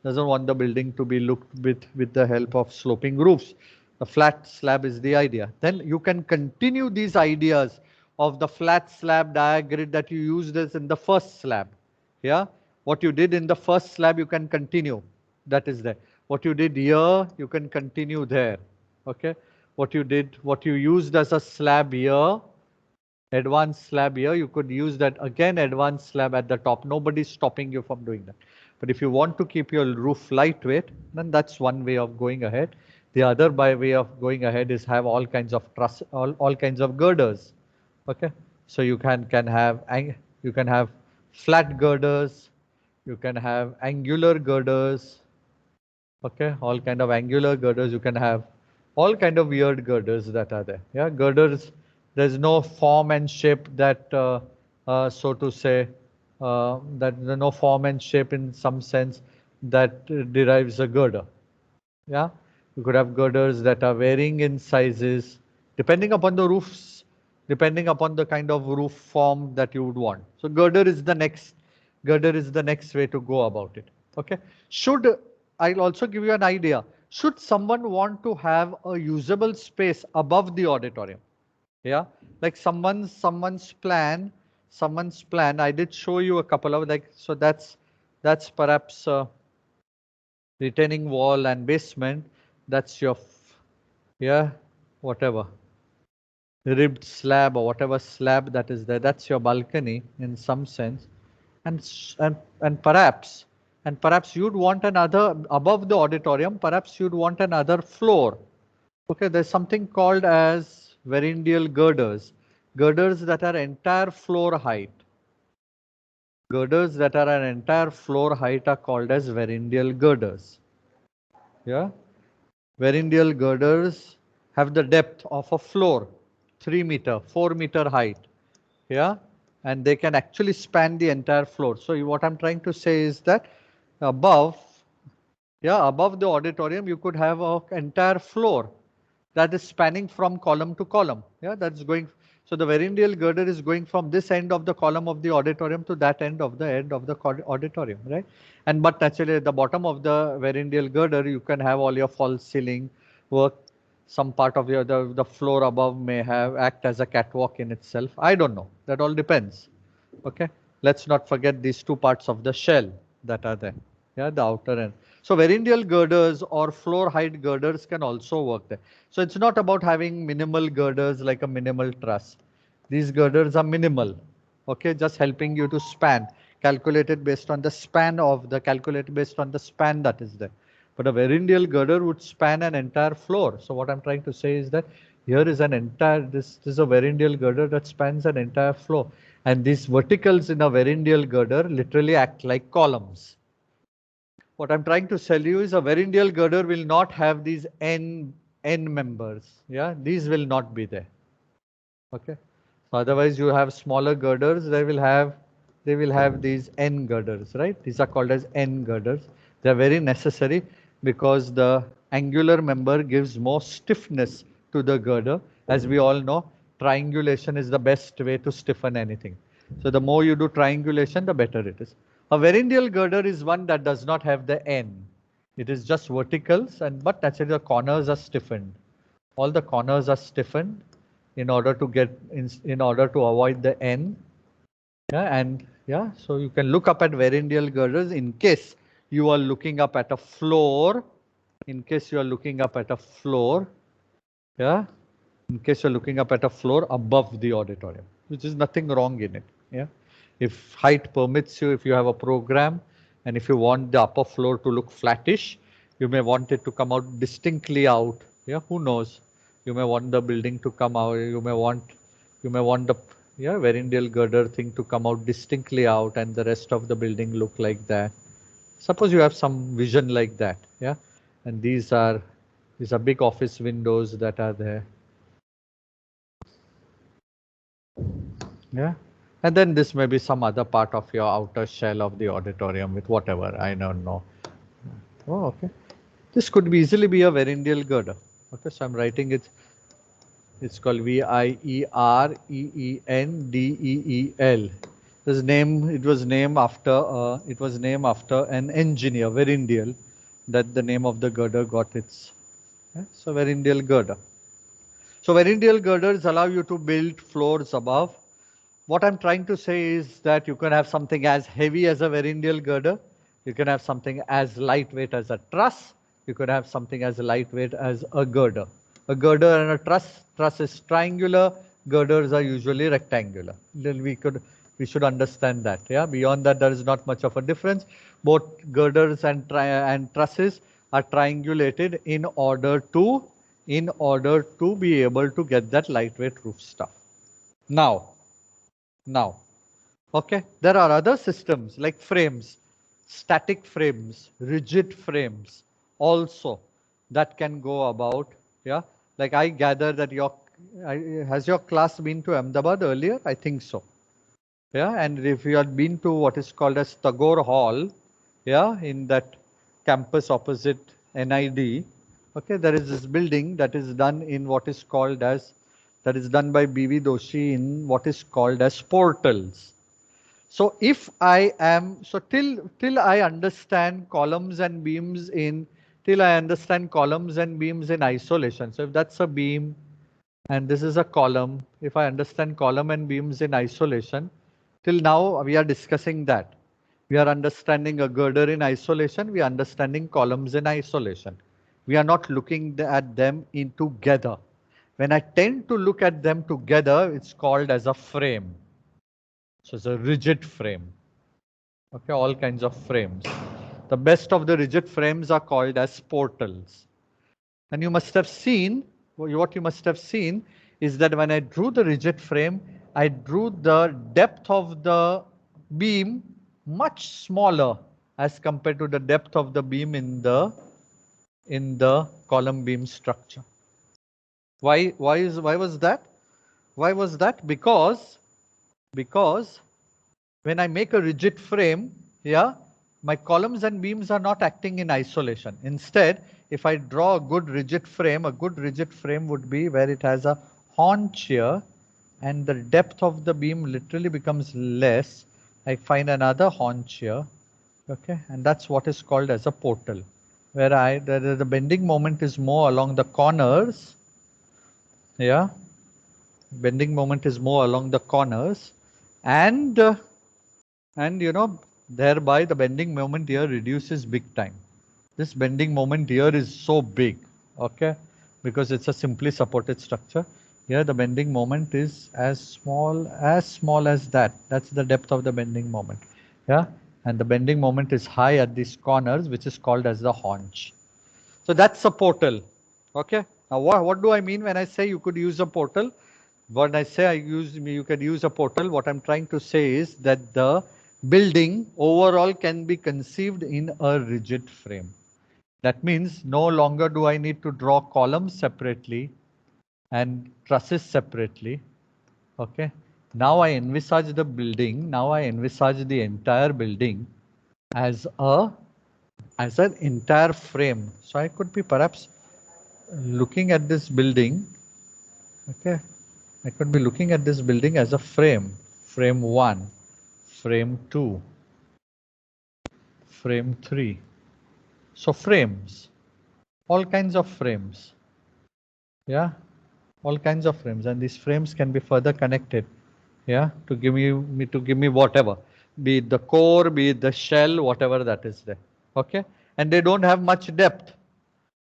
doesn't want the building to be looked with the help of sloping roofs. The flat slab is the idea. Then you can continue these ideas of the flat slab diagram that you used as in the first slab. Yeah, what you did in the first slab you can continue. That is there. What you did here you can continue there. Okay, what you used as a slab here, advanced slab here, you could use that again, advanced slab at the top. Nobody's stopping you from doing that. But if you want to keep your roof lightweight, then that's one way of going ahead. The other way of going ahead is have all kinds of all kinds of girders. Okay, so you can have flat girders, you can have angular girders. Okay, all kind of angular girders. You can have all kind of weird girders that are there. Yeah, girders. There's no form and shape that, so to say, that there's no form and shape in some sense that derives a girder. Yeah, you could have girders that are varying in sizes depending upon the roofs, depending upon the kind of roof form that you would want. So girder is the next way to go about it. Okay. I'll also give you an idea. Should someone want to have a usable space above the auditorium? Yeah, like someone's plan. I did show you a couple of like, so that's perhaps retaining wall and basement. That's your, yeah, whatever, ribbed slab or whatever slab that is there. That's your balcony in some sense. And perhaps you'd want another above the auditorium, perhaps you'd want another floor. Okay, there's something called as verandial girders that are entire floor height. Girders that are an entire floor height are called as verandial girders. Yeah, verandial girders have the depth of a floor, 3 meter, 4 meter height. Yeah, and they can actually span the entire floor. So what I'm trying to say is that above, yeah, above the auditorium, you could have an entire floor that is spanning from column to column. Yeah, that's going. So the verandial girder is going from this end of the column of the auditorium to that end of the auditorium, right? And but naturally at the bottom of the verandial girder, you can have all your false ceiling work. Some part of the floor above may have act as a catwalk in itself. I don't know. That all depends. Okay. let's not forget these two parts of the shell that are there. Yeah, the outer end. So variandial girders or floor height girders can also work there. So it's not about having minimal girders like a minimal truss. These girders are minimal, okay, just helping you to span, calculated based on the span that is there. But a variandial girder would span an entire floor. So what I'm trying to say is that here is an entire, this is a variandial girder that spans an entire floor. And these verticals in a variandial girder literally act like columns. What I'm trying to tell you is a variandial girder will not have these n members. Yeah, these will not be there. Okay. So otherwise you have smaller girders, they will have these n girders, right? These are called as n girders. They are very necessary because the angular member gives more stiffness to the girder. As we all know, triangulation is the best way to stiffen anything. So the more you do triangulation, the better it is. A variandial girder is one that does not have the n. It is just verticals, but naturally the corners are stiffened. All the corners are stiffened in order to get in order to avoid the n. Yeah, and yeah, so you can look up at variandial girders in case you are looking up at a floor. In case you are looking up at a floor, yeah, in case you're looking up at a floor above the auditorium, which is nothing wrong in it. Yeah, if height permits you, if you have a program, and if you want the upper floor to look flattish, you may want it to come out distinctly out. Yeah, who knows? You may want the building to come out. You may want the variandial girder thing to come out distinctly out, and the rest of the building look like that. Suppose you have some vision like that. Yeah, and these are big office windows that are there. Yeah. And then this may be some other part of your outer shell of the auditorium with whatever, I don't know. Oh, okay. This could be easily be a variandial girder. Okay, so I'm writing it. It's called Virendeel. It was named after an engineer, Virendeel, that the name of the girder got its. Yeah, so variandial girder. So variandial girders allow you to build floors above. What I'm trying to say is that you can have something as heavy as a variandial girder. You can have something as lightweight as a truss. You could have something as lightweight as a girder. A girder and a truss is triangular. Girders are usually rectangular. Then we should understand that. Yeah. Beyond that, there is not much of a difference. Both girders and trusses are triangulated in order to be able to get that lightweight roof stuff. Now, okay, there are other systems like frames, static frames, rigid frames also that can go about. Yeah, like I gather that has your class been to Ahmedabad earlier? I think so. Yeah, and if you had been to what is called as Tagore Hall, yeah, in that campus opposite NID, okay, there is this building that is done in what is called as, that is done by B.V. Doshi in what is called as portals. So if I am, so till I understand columns and beams in isolation. So if that's a beam and this is a column, if I understand column and beams in isolation, till now we are discussing that. We are understanding a girder in isolation, we are understanding columns in isolation. We are not looking at them in together. When I tend to look at them together, it's called as a frame. So it's a rigid frame. Okay, all kinds of frames. The best of the rigid frames are called as portals. And you must have seen, what you must have seen is that when I drew the rigid frame, I drew the depth of the beam much smaller as compared to the depth of the beam in the column beam structure. Why was that? Why was that? Because when I make a rigid frame, yeah, my columns and beams are not acting in isolation. Instead, if I draw a good rigid frame would be where it has a haunch here and the depth of the beam literally becomes less. I find another haunch here, okay, and that's what is called as a portal, where the bending moment is more along the corners. Yeah, bending moment is more along the corners, and And thereby the bending moment here reduces big time. This bending moment here is so big, okay, because it's a simply supported structure. Here the bending moment is as small as that. That's the depth of the bending moment. Yeah, and the bending moment is high at these corners, which is called as the haunch. So that's a portal. Okay. Now what do I mean when I say you could use a portal? When I say you can use a portal, what I'm trying to say is that the building overall can be conceived in a rigid frame. That means no longer do I need to draw columns separately and trusses separately. Okay. Now I envisage the building. Now I envisage the entire building as an entire frame. So I could be perhaps looking at this building. Okay. I could be looking at this building as a frame. Frame 1, frame 2, frame 3. So frames, all kinds of frames. Yeah, all kinds of frames, and these frames can be further connected. Yeah, to give me whatever, be it the core, be it the shell, whatever that is there. Okay, and they don't have much depth.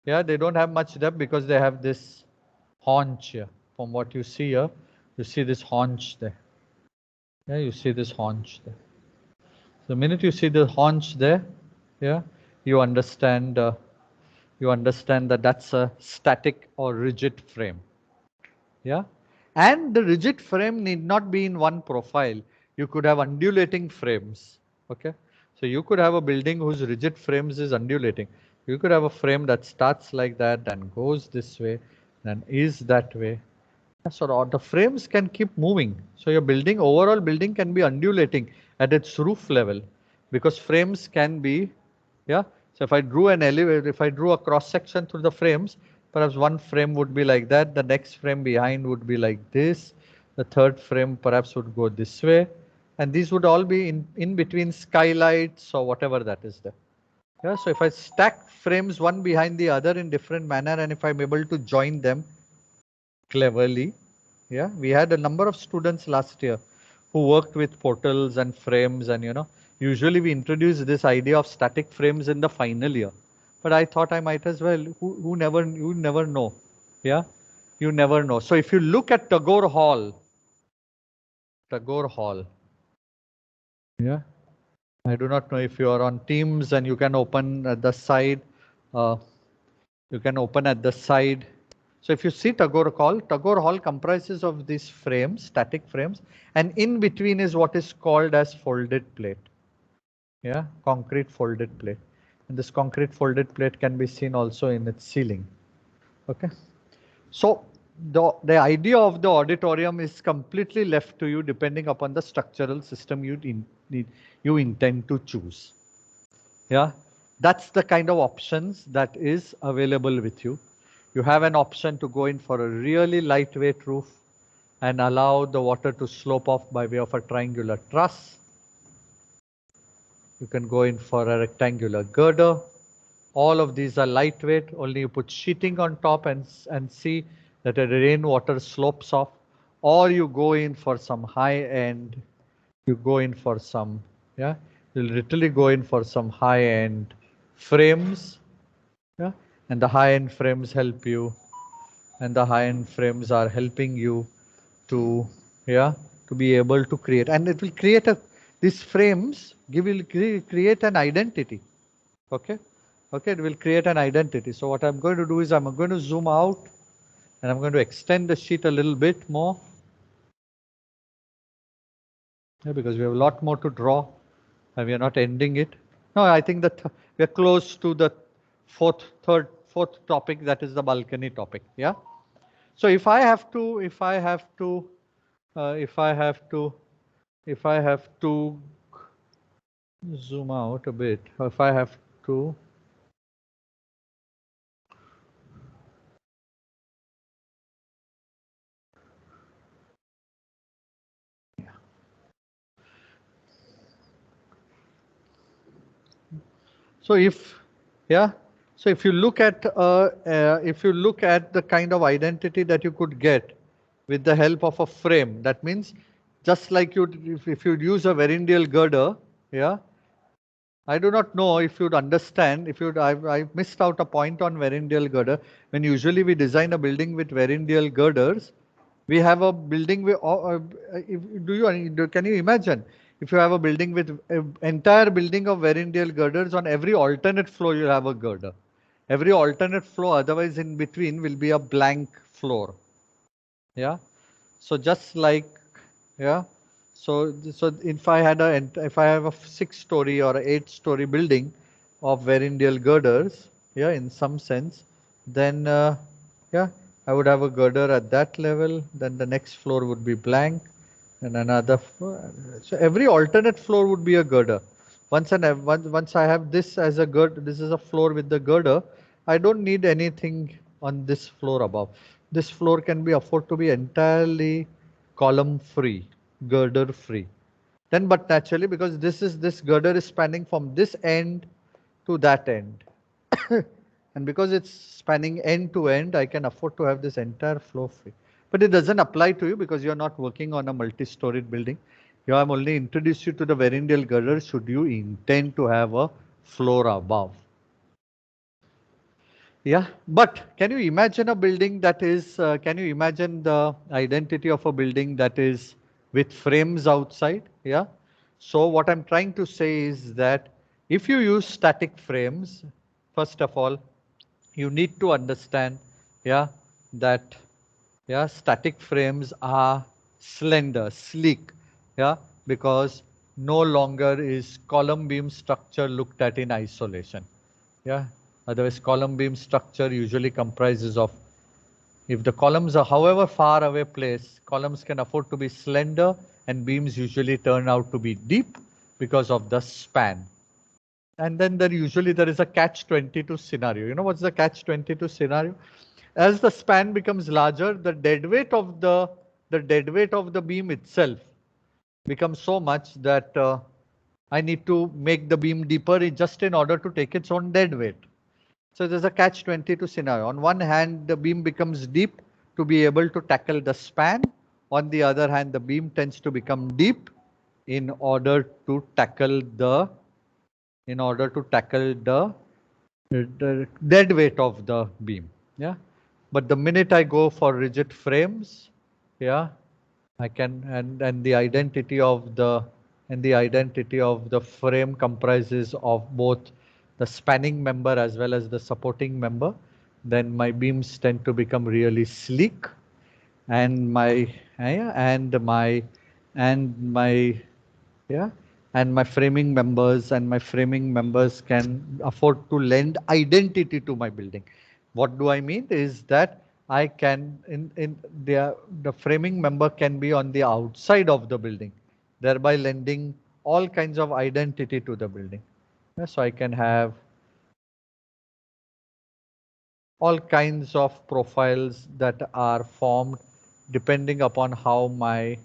Yeah, they don't have much depth because they have this haunch here. From what you see here, you see this haunch there. Yeah, you see this haunch there. The minute you see the haunch there, yeah, you understand that that's a static or rigid frame. Yeah, and the rigid frame need not be in one profile. You could have undulating frames. Okay, so you could have a building whose rigid frames is undulating. You could have a frame that starts like that and goes this way and is that way. So the frames can keep moving. So your building, overall building can be undulating at its roof level because frames can be, yeah. So if I drew an elevator, if I drew a cross section through the frames, perhaps one frame would be like that. The next frame behind would be like this. The third frame perhaps would go this way. And these would all be in between skylights or whatever that is there. Yeah, so if I stack frames one behind the other in different manner and if I'm able to join them cleverly. Yeah, we had a number of students last year who worked with portals and frames, and usually we introduce this idea of static frames in the final year. But I thought I might as well. You never know. Yeah, you never know. So if you look at Tagore Hall. Yeah, I do not know if you are on Teams and you can open at the side. You can open at the side. So if you see Tagore Hall comprises of these frames, static frames, and in between is what is called as folded plate. Yeah, concrete folded plate. And this concrete folded plate can be seen also in its ceiling. Okay. So the idea of the auditorium is completely left to you depending upon the structural system you intend to choose. Yeah, that's the kind of options that is available with you. You have an option to go in for a really lightweight roof and allow the water to slope off by way of a triangular truss. You can go in for a rectangular girder. All of these are lightweight, only you put sheeting on top and see that the rainwater slopes off. Or you go in for some high end, you go in for some, yeah, you'll literally go in for some high end frames. Yeah, and the high end frames help you, and the high end frames are helping you to, yeah, to be able to create, and it will create these frames will create an identity. Okay, it will create an identity. So what I'm going to do is I'm going to zoom out and I'm going to extend the sheet a little bit more, yeah, because we have a lot more to draw and we are not ending it. No, I think that we are close to the fourth topic, that is the balcony topic. Yeah. So if I have to zoom out a bit, if I have to so if, yeah, so if you look at the kind of identity that you could get with the help of a frame, that means just like if you'd use a Verrindial girder, yeah, I do not know if you'd understand, if you'd, I missed out a point on Verrindial girder. When usually we design a building with Verrindial girders, we have a building with, can you imagine if you have a building with an entire building of Verrindial girders, on every alternate floor you have a girder. Every alternate floor, otherwise in between will be a blank floor. Yeah. So just like, yeah. So if I have a 6-story or 8-story building of Verrindial girders, yeah, in some sense, then yeah, I would have a girder at that level. Then the next floor would be blank, and another. So every alternate floor would be a girder. Once I have this as a girder, this is a floor with the girder. I don't need anything on this floor above. This floor can be afford to be entirely column free, girder free. Then, but naturally, because this girder is spanning from this end to that end, and because it's spanning end to end, I can afford to have this entire floor free. But it doesn't apply to you because you're not working on a multi-storied building. You have only introduced you to the Verrindial girder should you intend to have a floor above. Yeah, but can you imagine a building that is, can you imagine the identity of a building that is with frames outside? Yeah. So what I'm trying to say is that if you use static frames, first of all, you need to understand, yeah, that, yeah, static frames are slender, sleek, yeah, because no longer is column beam structure looked at in isolation. Yeah, otherwise column beam structure usually comprises of, if the columns are however far away placed, columns can afford to be slender and beams usually turn out to be deep because of the span. And then there is a catch-22 scenario. You know what's the catch-22 scenario? As the span becomes larger, the dead weight of the beam itself becomes so much that I need to make the beam deeper just in order to take its own dead weight. So there's a catch-22 scenario. On one hand, the beam becomes deep to be able to tackle the span. On the other hand, the beam tends to become deep in order to tackle the dead weight of the beam. Yeah. But the minute I go for rigid frames, yeah, I can, and the identity of the frame comprises of both the spanning member as well as the supporting member, then my beams tend to become really sleek, and my yeah, and my framing members can afford to lend identity to my building. What do I mean is that I can, in the framing member can be on the outside of the building, thereby lending all kinds of identity to the building. Yeah, so I can have all kinds of profiles that are formed depending upon how my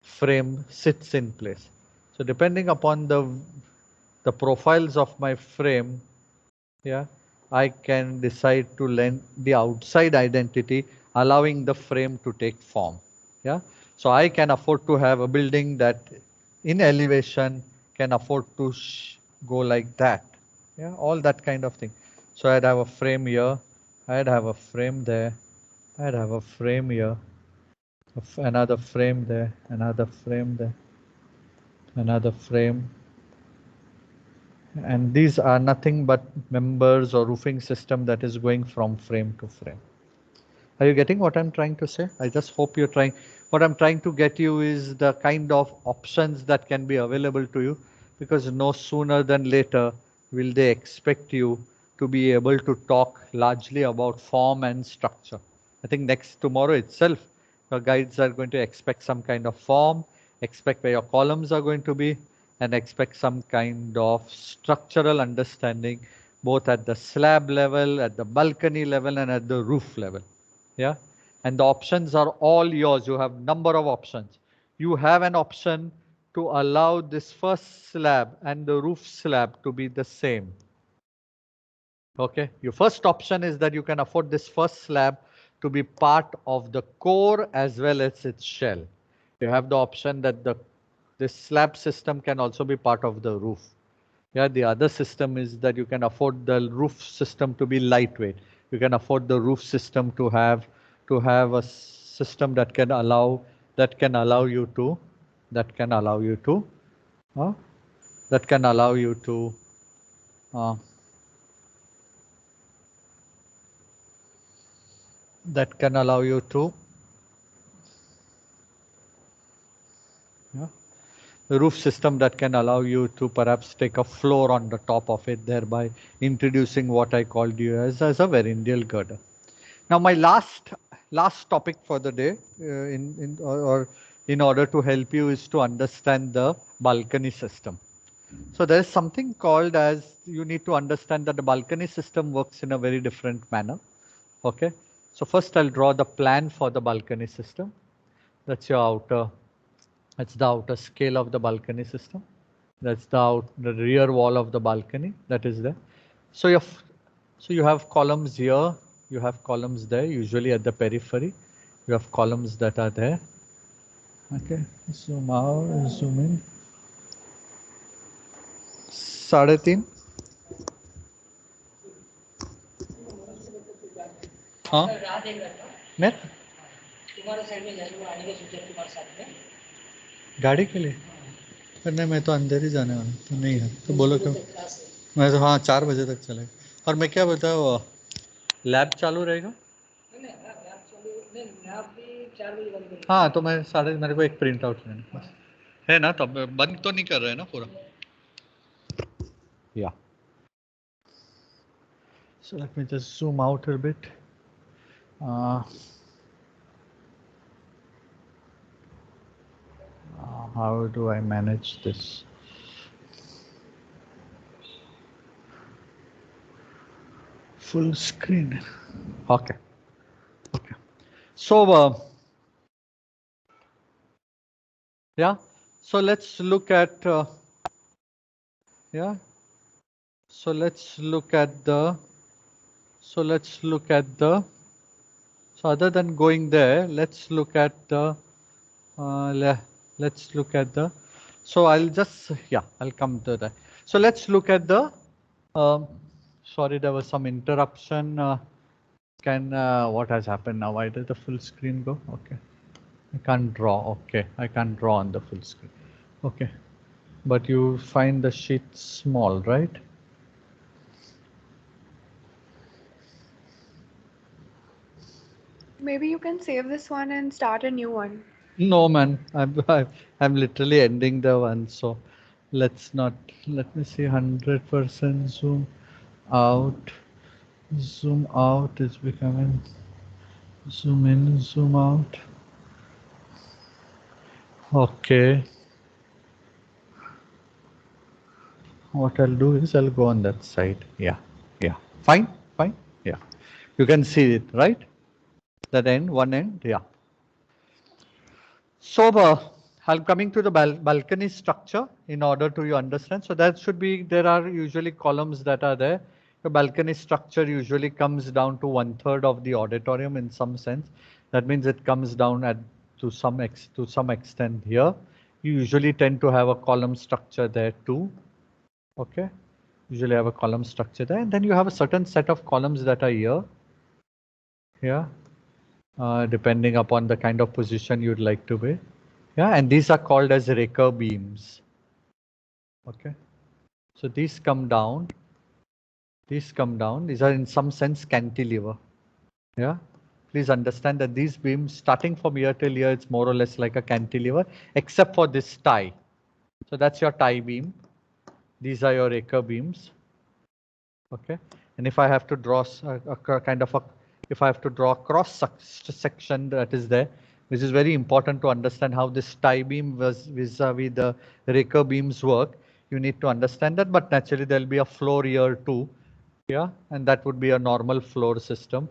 frame sits in place. So depending upon the profiles of my frame, yeah, I can decide to lend the outside identity, allowing the frame to take form. Yeah, so I can afford to have a building that in elevation can afford to go like that. Yeah, all that kind of thing. So I'd have a frame here, I'd have a frame there, I'd have a frame here, another frame there, another frame there, another frame, and these are nothing but members or roofing system that is going from frame to frame. Are you getting what I'm trying to say? I just hope you're trying. What I'm trying to get you is the kind of options that can be available to you, because no sooner than later will they expect you to be able to talk largely about form and structure. I think next tomorrow itself, your guides are going to expect some kind of form, expect where your columns are going to be, and expect some kind of structural understanding, both at the slab level, at the balcony level, and at the roof level. Yeah, and the options are all yours. You have number of options. You have an option to allow this first slab and the roof slab to be the same. Okay, your first option is that you can afford this first slab to be part of the core as well as its shell. You have the option that this slab system can also be part of the roof. Yeah, the other system is that you can afford the roof system to be lightweight. You can afford the roof system to have a system that can allow you to that can allow you to uh, that can allow you to uh, that can allow you to yeah, the roof system that can allow you to perhaps take a floor on the top of it, thereby introducing what I called you as a Verindale girder. Now, my last topic for the day, or in order to help you, is to understand the balcony system. So there is something called as, you need to understand that the balcony system works in a very different manner. Okay. So first I'll draw the plan for the balcony system. That's your outer. That's the outer scale of the balcony system. That's the rear wall of the balcony that is there. So you have columns here, you have columns there, usually at the periphery. You have columns that are there. Okay, zoom out, zoom in. 3.5. हाँ मैं गाड़ी के लिए नहीं, मैं तो अंदर ही जाने वाला तो नहीं है, तो बोलो क्यों। मैं तो हाँ 4 बजे तक चलेगा। और मैं क्या बताऊँ, लैब चालू रहेगा। हाँ तो मैं मेरे को एक प्रिंट आउट लेना है ना, तब बंद तो नहीं कर रहे हैं ना पूरा। या so let me just zoom out a bit. How do I manage this? Full screen. Okay. Okay. So, yeah. So let's look at. Yeah. So let's look at the. So let's look at the. So other than going there, let's look at the. Let's look at the. So I'll just, yeah, I'll come to that. So let's look at the. Sorry, there was some interruption. What has happened now? Why did the full screen go? Okay. I can't draw. Okay. I can't draw on the full screen. Okay. But you find the sheet small, right? Maybe you can save this one and start a new one. No, man. I'm literally ending the one. So let's not. Let me see. 100% zoom out. Zoom out is becoming. Zoom in. Zoom out. Okay. What I'll do is I'll go on that side. Yeah. Yeah. Fine. Fine. Yeah. You can see it, right? That end, one end. Yeah. So, I'm coming to the balcony structure in order to you understand. So that should be, there are usually columns that are there. The balcony structure usually comes down to 1/3 of the auditorium in some sense. That means it comes down to some extent here. You usually tend to have a column structure there too. Okay. Usually have a column structure there. And then you have a certain set of columns that are here. Yeah. Depending upon the kind of position you'd like to be. Yeah, and these are called as raker beams. Okay. So these come down. These come down. These are in some sense cantilever. Yeah. Please understand that these beams starting from here till here, it's more or less like a cantilever, except for this tie. So that's your tie beam. These are your raker beams. Okay. And if I have to draw a kind of a, if I have to draw a cross section that is there, which is very important to understand how this tie beam vis-a-vis the raker beams work, you need to understand that, but naturally there'll be a floor here too. Yeah, and that would be a normal floor system.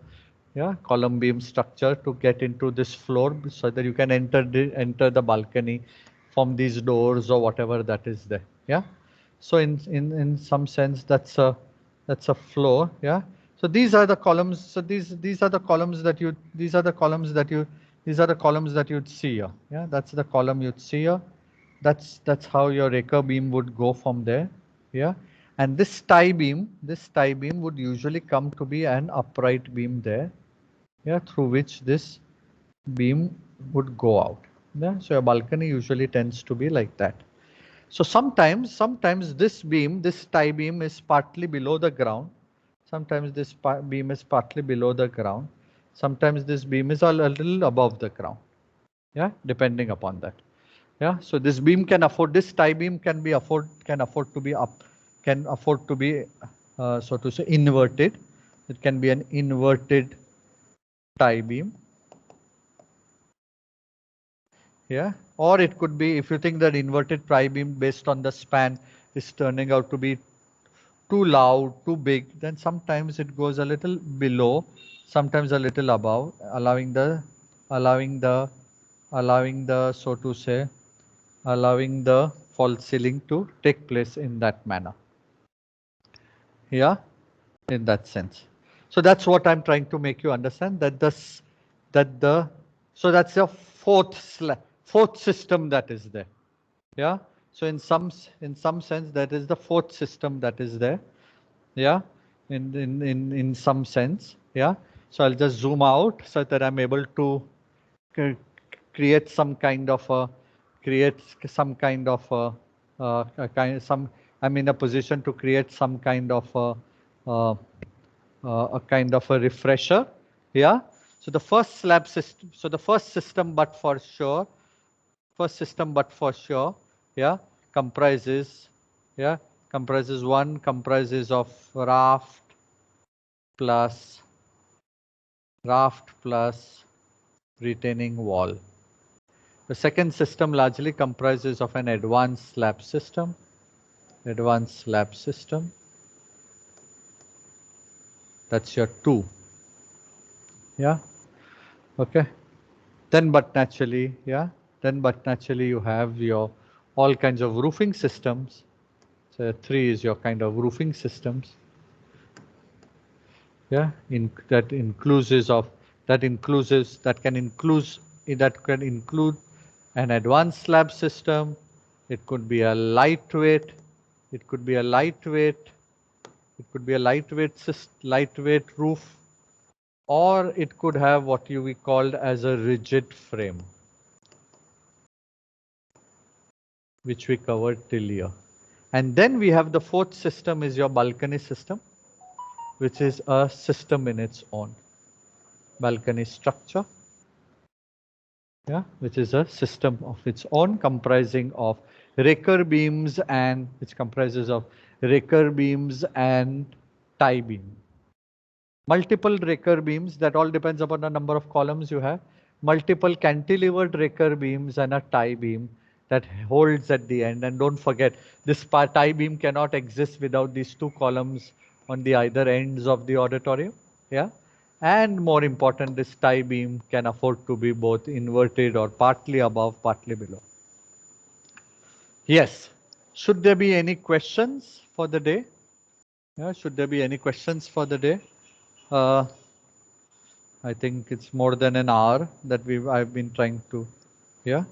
Yeah, column beam structure to get into this floor so that you can enter the balcony from these doors or whatever that is there. Yeah. So in some sense that's a floor. Yeah. So these are the columns. So these are the columns that you These are the columns that you'd see here. Yeah, that's the column you'd see here. That's how your raker beam would go from there. Yeah, and this tie beam would usually come to be an upright beam there. Yeah, through which this beam would go out. Yeah, so a balcony usually tends to be like that. So sometimes this beam, this tie beam is partly below the ground. Sometimes this beam is partly below the ground. Sometimes this beam is a little above the ground. Yeah, depending upon that. Yeah, so this beam can afford, this tie beam can afford to be up, can afford to be so to say inverted. It can be an inverted tie beam. Yeah, or it could be, if you think that inverted tie beam based on the span is turning out to be too loud, too big, then sometimes it goes a little below, sometimes a little above, allowing the so to say, allowing the false ceiling to take place in that manner. Yeah, in that sense. So that's what I'm trying to make you understand, that so that's the fourth system that is there. Yeah, so in some sense that is the fourth system that is there. Yeah, in some sense. Yeah, so I'll just zoom out so that I'm able to create some kind of a I'm in a position to create some kind of a kind of a refresher. Yeah, so the first slab system, so the first system but for sure, yeah, comprises comprises of plus raft plus retaining wall. The second system largely comprises of an advanced slab system. That's your 2. Yeah. Okay. Then but naturally you have your all kinds of roofing systems. So 3 is your kind of roofing systems. Yeah, that can include an advanced slab system. It could be a lightweight roof, or it could have what we called as a rigid frame, which we covered till here. And then we have the fourth system is your balcony system, which is a system in its own. Balcony structure, yeah, which is a system of its own, comprising of raker beams and tie beam. Multiple raker beams, that all depends upon the number of columns you have. Multiple cantilevered raker beams and a tie beam that holds at the end. And don't forget, this tie beam cannot exist without these 2 columns on the either ends of the auditorium. Yeah. And more important, this tie beam can afford to be both inverted or partly above, partly below. Yes. Should there be any questions for the day? Yeah, should there be any questions for the day? I think it's more than an hour that I've been trying to, yeah.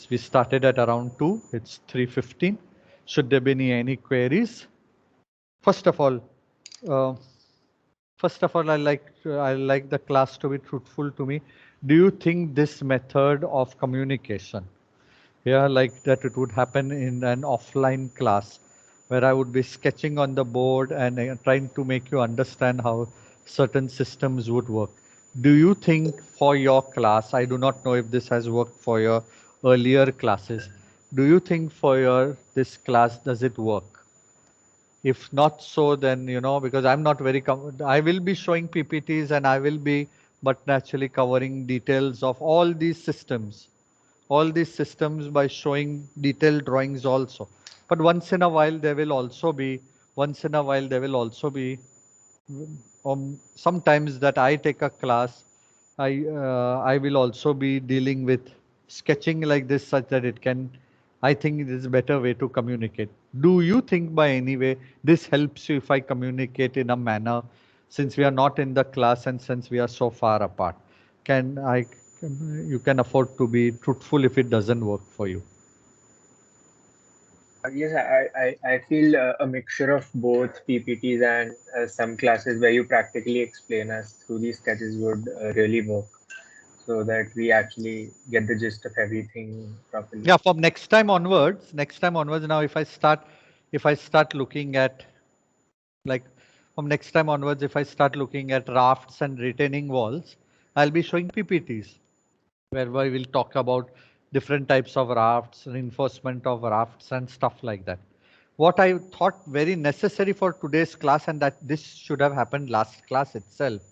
We started at around 2. It's 3:15. Should there be any queries? First of all, I like the class to be truthful to me. Do you think this method of communication, yeah, like that it would happen in an offline class, where I would be sketching on the board and trying to make you understand how certain systems would work? Do you think for your class, I do not know if this has worked for your earlier classes, do you think for this class, does it work? If not so, then, because I'm not very, I will be showing PPTs and I will be, but naturally covering details of all these systems by showing detailed drawings also. But once in a while, there will also be, sometimes that I take a class, I will also be dealing with sketching like this, such that it can, I think it is a better way to communicate. Do you think by any way this helps you if I communicate in a manner, since we are not in the class and since we are so far apart? you can afford to be truthful if it doesn't work for you. Yes, I feel a mixture of both PPTs and some classes where you practically explain us through these sketches would really work, so that we actually get the gist of everything properly. Yeah, from next time onwards, now if I start looking at, like, from next time onwards, if I start looking at rafts and retaining walls, I'll be showing PPTs where we will talk about different types of rafts, reinforcement of rafts and stuff like that. What I thought very necessary for today's class, and that this should have happened last class itself.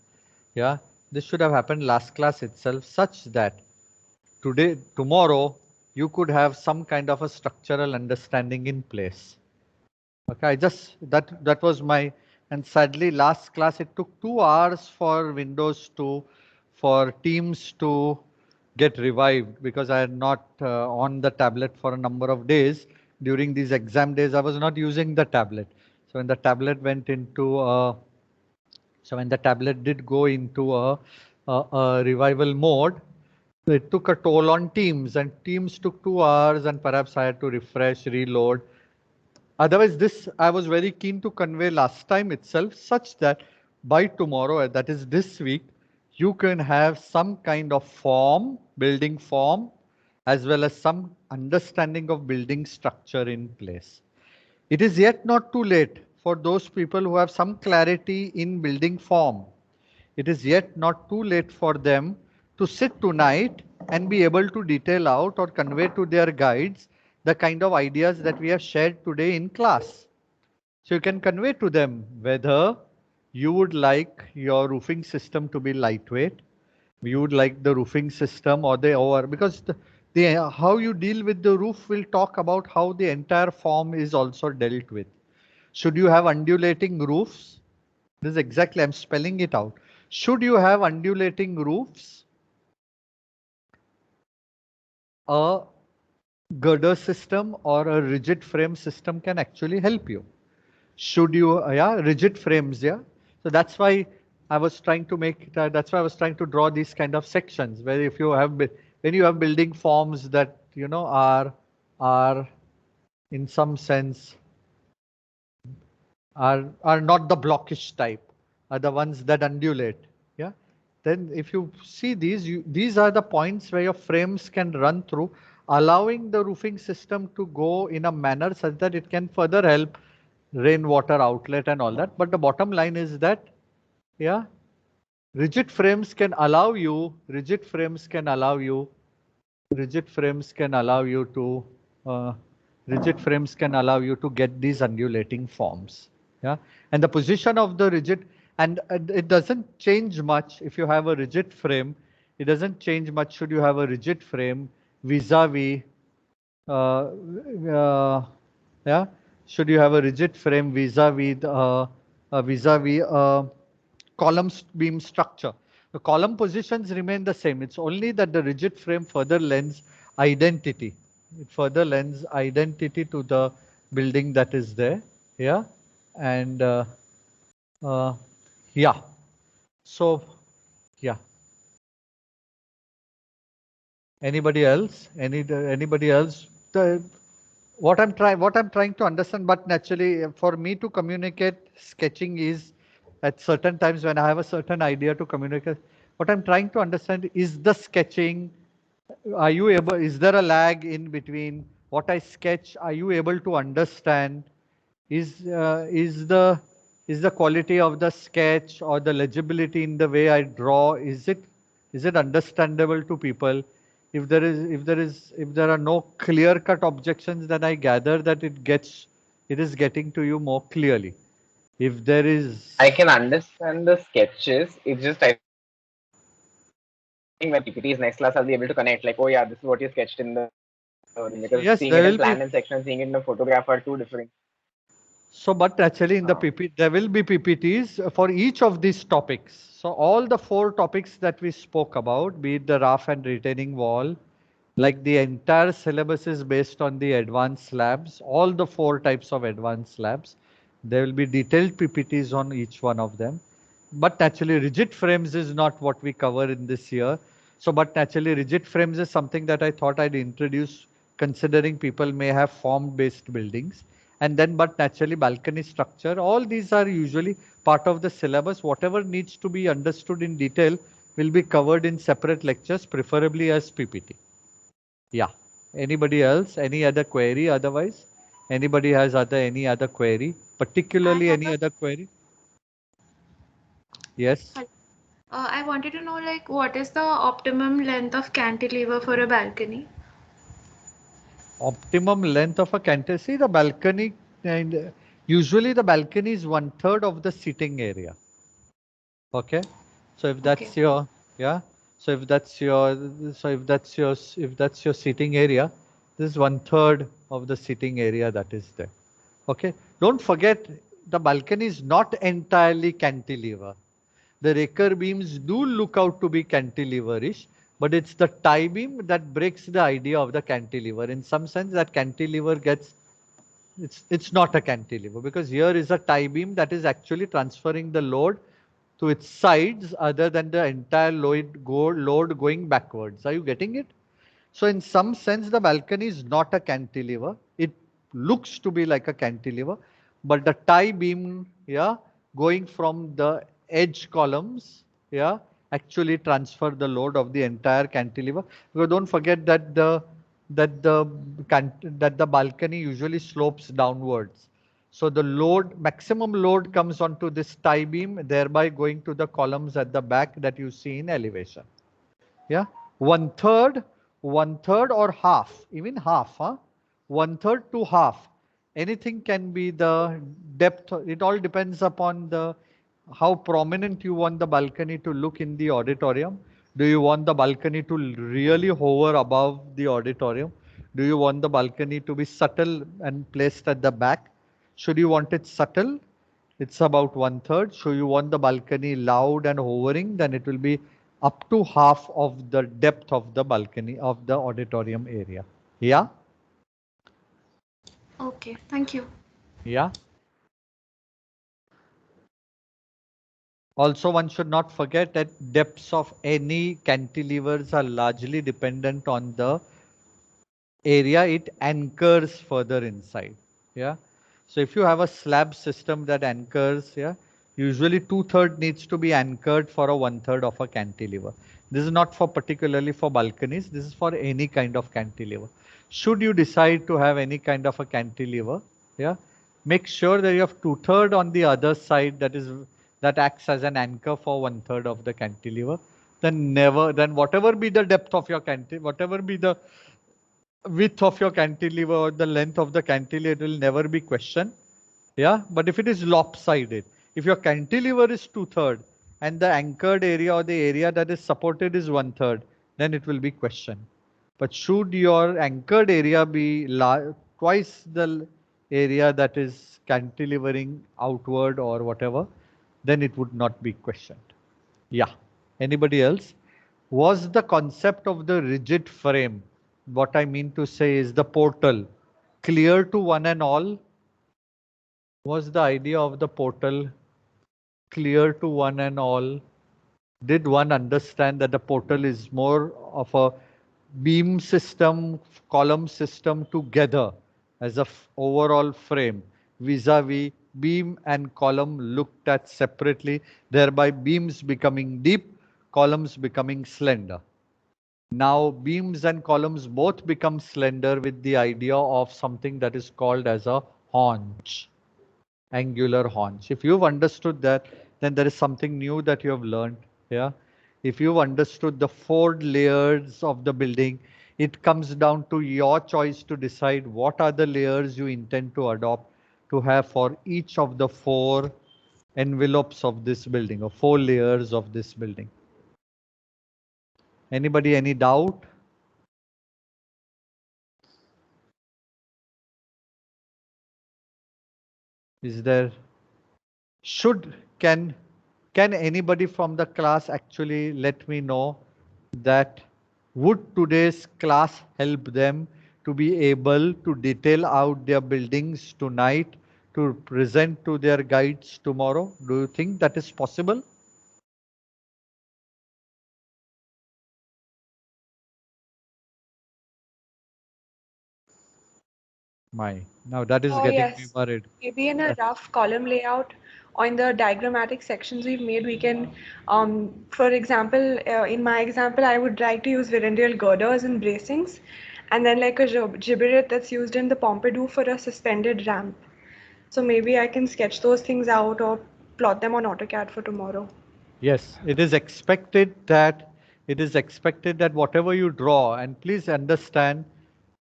Yeah, this should have happened last class itself, such that tomorrow, you could have some kind of a structural understanding in place. Okay, that was my, and sadly last class it took 2 hours for for Teams to get revived, because I had not on the tablet for a number of days. During these exam days, I was not using the tablet. So when the tablet went into so when the tablet did go into a revival mode, it took a toll on Teams, and Teams took 2 hours, and perhaps I had to refresh, reload. Otherwise, this I was very keen to convey last time itself, such that by tomorrow, that is this week, you can have some kind of form, building form, as well as some understanding of building structure in place. It is yet not too late for those people who have some clarity in building form. It is yet not too late for them to sit tonight and be able to detail out or convey to their guides the kind of ideas that we have shared today in class. So you can convey to them whether you would like your roofing system to be lightweight, you would like the roofing system or because the how you deal with the roof will talk about how the entire form is also dealt with. Should you have undulating roofs? This is exactly, I'm spelling it out. Should you have undulating roofs? A girder system or a rigid frame system can actually help you. Should you, yeah, rigid frames, yeah. So that's why I was trying to make, that's why I was trying to draw these kind of sections where if you have, when you have building forms that, you know, are in some sense are not the blockish type, are the ones that undulate. Yeah. Then if you see these are the points where your frames can run through, allowing the roofing system to go in a manner such that it can further help rainwater outlet and all that. But the bottom line is that, yeah, rigid frames can allow you, rigid frames can allow you to, uh, get these undulating forms. Yeah, and the position of the rigid, and it doesn't change much if you have a rigid frame. It doesn't change much should you have a rigid frame vis-a-vis, yeah, should you have a rigid frame vis-a-vis column beam structure. The column positions remain the same. It's only that the rigid frame further lends identity. It further lends identity to the building that is there. Yeah, and uh, yeah. So yeah. Anybody else? Anybody else? What I'm trying to understand, but naturally for me to communicate sketching is at certain times when I have a certain idea to communicate. What I'm trying to understand is the sketching. Are you able? Is there a lag in between what I sketch? Are you able to understand? Is the quality of the sketch or the legibility in the way I draw, is it understandable to people? If there are no clear cut objections, then I gather that it is getting to you more clearly. If there is, I can understand the sketches. It's just I think when PPTs next class, I'll be able to connect like, oh yeah, this is what you sketched in the because yes, seeing there it in will be. plan and section and seeing it in a photograph are two different. So, but actually in the Uh, PP, there will be PPTs for each of these topics. So all the 4 topics that we spoke about, be it the RAF and retaining wall, like the entire syllabus is based on the advanced slabs, all the 4 types of advanced slabs. There will be detailed PPTs on each one of them. But actually rigid frames is not what we cover in this year. So, but actually rigid frames is something that I thought I'd introduce, considering people may have form based buildings. And then, but naturally balcony structure, all these are usually part of the syllabus. Whatever needs to be understood in detail will be covered in separate lectures, preferably as PPT. Yeah. Anybody else? Any other query otherwise? Anybody has any other query? Particularly any other query? Yes. I wanted to know, like, what is the optimum length of cantilever for a balcony? Optimum length of a cantilever. See the balcony, and usually the balcony is 1/3 of the seating area. Okay. So if that's your, yeah. So if that's your, if that's your seating area, this is 1/3 of the seating area that is there. Okay. Don't forget the balcony is not entirely cantilever. The raker beams do look out to be cantileverish, but it's the tie beam that breaks the idea of the cantilever. In some sense, that cantilever gets, it's not a cantilever, because here is a tie beam that is actually transferring the load to its sides other than the entire load going backwards. Are you getting it? So in some sense, the balcony is not a cantilever. It looks to be like a cantilever, but the tie beam, yeah, going from the edge columns, yeah, actually transfer the load of the entire cantilever. Because don't forget that the balcony usually slopes downwards. So the maximum load comes onto this tie beam, thereby going to the columns at the back that you see in elevation. Yeah, 1/3, 1/3 or half, even half, huh? 1/3 to half. Anything can be the depth. It all depends upon the how prominent you want the balcony to look in the auditorium. Do you want the balcony to really hover above the auditorium? Do you want the balcony to be subtle and placed at the back? Should you want it subtle? It's about 1/3. So you want the balcony loud and hovering, then it will be up to half of the depth of the balcony of the auditorium area. Yeah? Okay, thank you. Yeah. Also, one should not forget that depths of any cantilevers are largely dependent on the area it anchors further inside. Yeah. So if you have a slab system that anchors, yeah, usually 2/3 needs to be anchored for a 1/3 of a cantilever. This is not for particularly for balconies. This is for any kind of cantilever. Should you decide to have any kind of a cantilever, yeah, make sure that you have 2/3 on the other side that acts as an anchor for 1/3 of the cantilever. Then whatever be the depth of your cantilever, whatever be the width of your cantilever or the length of the cantilever, it will never be questioned. Yeah, but if it is lopsided, if your cantilever is 2/3 and the anchored area or the area that is supported is 1/3, then it will be questioned. But should your anchored area be twice the area that is cantilevering outward or whatever, then it would not be questioned. Yeah. Anybody else? Was the concept of the rigid frame, what I mean to say is the portal, clear to one and all? Was the idea of the portal clear to one and all? Did one understand that the portal is more of a beam system, column system together as a overall frame, vis-a-vis beam and column looked at separately, thereby beams becoming deep, columns becoming slender? Now beams and columns both become slender with the idea of something that is called as a haunch, angular haunch. If you've understood that, then there is something new that you have learned. Yeah. If you've understood the 4 layers of the building, it comes down to your choice to decide what are the layers you intend to adopt to have for each of the 4 envelopes of this building or 4 layers of this building. Anybody, any doubt? Is there, can anybody from the class actually let me know that would today's class help them to be able to detail out their buildings tonight to present to their guides tomorrow? Do you think that is possible? Now that is Oh, getting me yes. worried. Maybe in a That- rough column layout or in the diagrammatic sections we've made, we can, for example, in my example, I would like to use Virendial girders and bracings, and then like a gibberet that's used in the Pompidou for a suspended ramp. So maybe I can sketch those things out or plot them on AutoCAD for tomorrow. Yes, it is expected that whatever you draw, and please understand,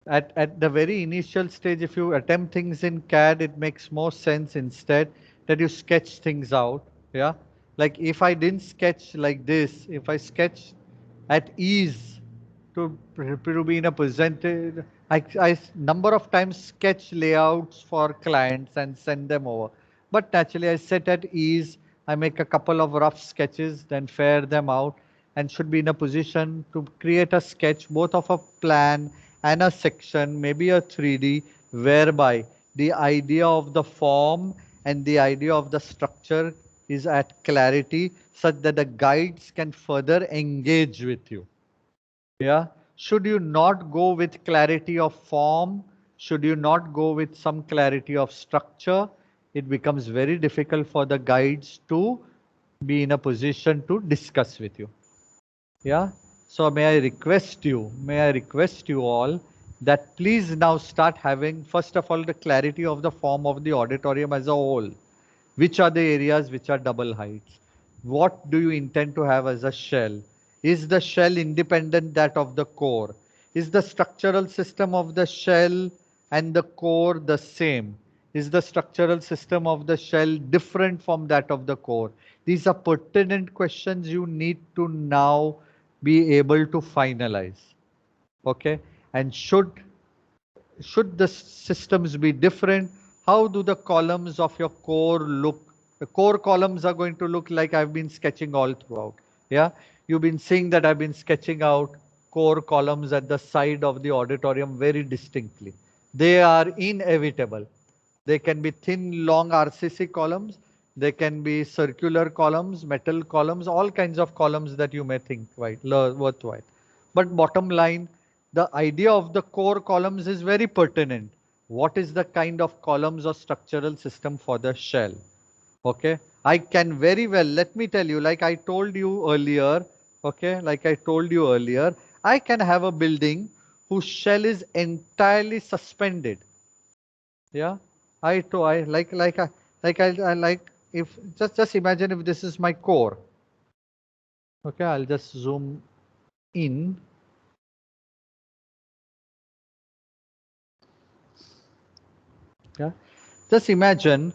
at the very initial stage, if you attempt things in CAD, it makes more sense instead that you sketch things out. Yeah. Like if I didn't sketch like this, if I sketch at ease to be in a presented, I number of times sketch layouts for clients and send them over. But naturally I set at ease, I make a couple of rough sketches, then fare them out, and should be in a position to create a sketch both of a plan and a section, maybe a 3D, whereby the idea of the form and the idea of the structure is at clarity such that the guides can further engage with you. Yeah. Should you not go with clarity of form, should you not go with some clarity of structure, it becomes very difficult for the guides to be in a position to discuss with you. Yeah. So may I request you all that please now start having, first of all, the clarity of the form of the auditorium as a whole. Which are the areas which are double heights? What do you intend to have as a shell? Is the shell independent that of the core? Is the structural system of the shell and the core the same? Is the structural system of the shell different from that of the core? These are pertinent questions you need to now be able to finalize. Okay. And should the systems be different, how do the columns of your core look? The core columns are going to look like I've been sketching all throughout. Yeah, you've been seeing that I've been sketching out core columns at the side of the auditorium very distinctly. They are inevitable. They can be thin, long RCC columns. They can be circular columns, metal columns, all kinds of columns that you may think worthwhile. But bottom line, the idea of the core columns is very pertinent. What is the kind of columns or structural system for the shell? Okay. I can very well, let me tell you, like I told you earlier, okay, like I told you earlier, I can have a building whose shell is entirely suspended. Yeah. I like if just imagine if this is my core. Okay, I'll just zoom in. Yeah. Just imagine,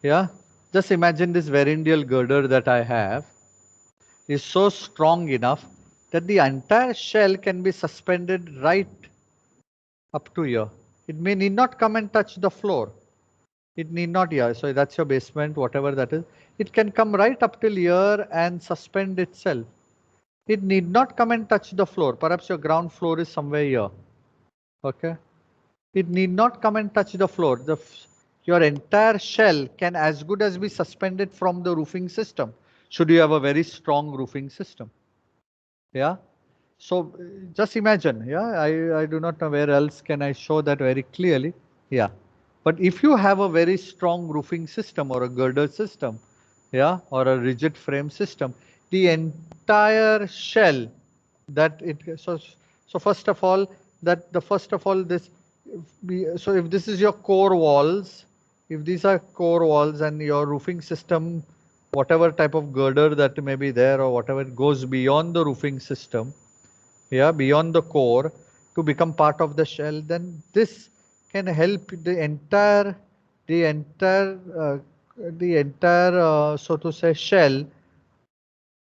yeah, just imagine this Varandial girder that I have is so strong enough that the entire shell can be suspended right up to here. It may need not come and touch the floor. It need not, yeah. So that's your basement, whatever that is. It can come right up till here and suspend itself. It need not come and touch the floor. Perhaps your ground floor is somewhere here. Okay. It need not come and touch the floor. Your entire shell can as good as be suspended from the roofing system. Should you have a very strong roofing system. Yeah. So just imagine, yeah, I do not know where else can I show that very clearly. Yeah. But if you have a very strong roofing system or a girder system, yeah, or a rigid frame system, the entire shell that it, so first of all, this, so if this is your core walls, if these are core walls and your roofing system, whatever type of girder that may be there or whatever, it goes beyond the roofing system, yeah, beyond the core to become part of the shell, then this can help the entire, uh, so to say, shell,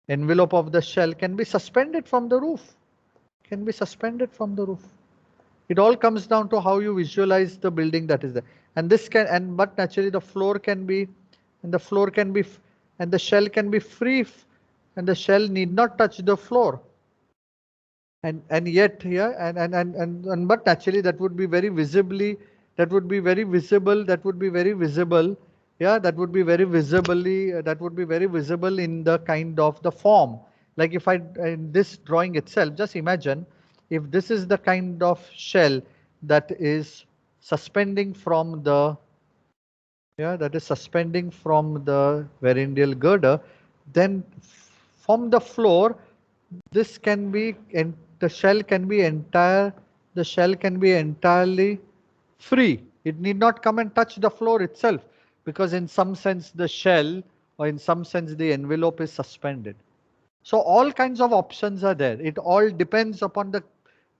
envelope of the shell can be suspended from the roof, can be suspended from the roof. It all comes down to how you visualize the building that is there. And this can, and but naturally the floor can be, and the floor can be, and the shell can be free, and the shell need not touch the floor. And yet, yeah, and but naturally that would be very visibly, that would be very visible, that would be very visible, yeah, that would be very visibly, that would be very visible in the kind of the form. Like if I, in this drawing itself, just imagine if this is the kind of shell that is suspending from the verandial girder, then from the floor, this can be, and the shell can be entirely free. It need not come and touch the floor itself, because in some sense the shell, or in some sense the envelope, is suspended. So all kinds of options are there. It all depends upon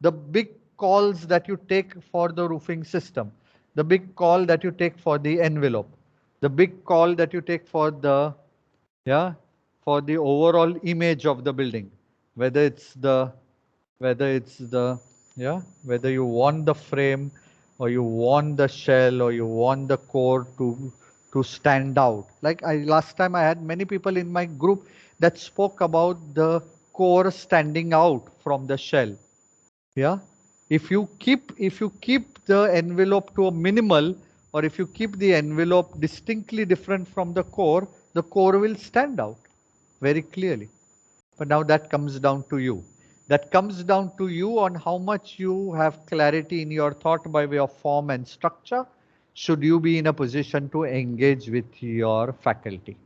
the big calls that you take for the roofing system, the big call that you take for the envelope, the big call that you take for the for the overall image of the building, whether it's the whether you want the frame, or you want the shell, or you want the core to stand out. Like last time I had many people in my group that spoke about the core standing out from the shell. Yeah, if you keep the envelope to a minimal, or if you keep the envelope distinctly different from the core will stand out very clearly. But now that comes down to you. That comes down to you on how much you have clarity in your thought by way of form and structure, should you be in a position to engage with your faculty.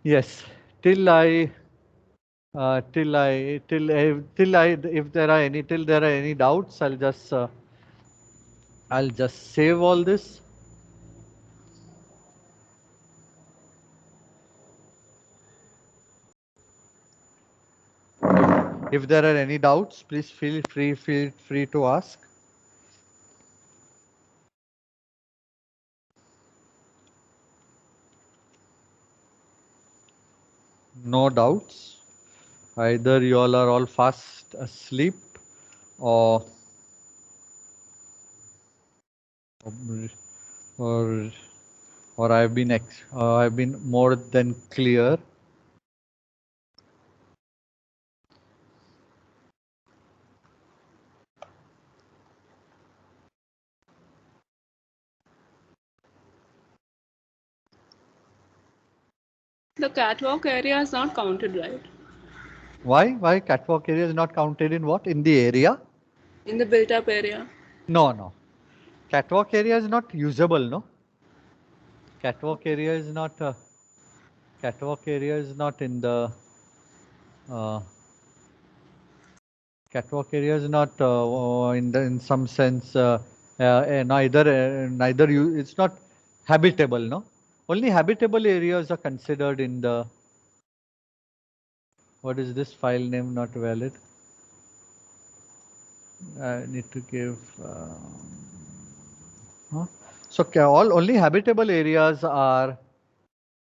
Yes, till I till I till I if there are any doubts, I'll just save all this. If there are any doubts, please feel free to ask. No doubts. Either you all are all fast asleep, or or I've been more than clear. The catwalk area is not counted, right? Why catwalk area is not counted in what? In the area? In the built-up area. No. Catwalk area is not usable, no? Catwalk area is not. Catwalk area is not in the. Catwalk area is not in some sense neither you. It's not habitable, no. Only habitable areas are considered in the. What is this file name not valid? I need to give. So only habitable areas are.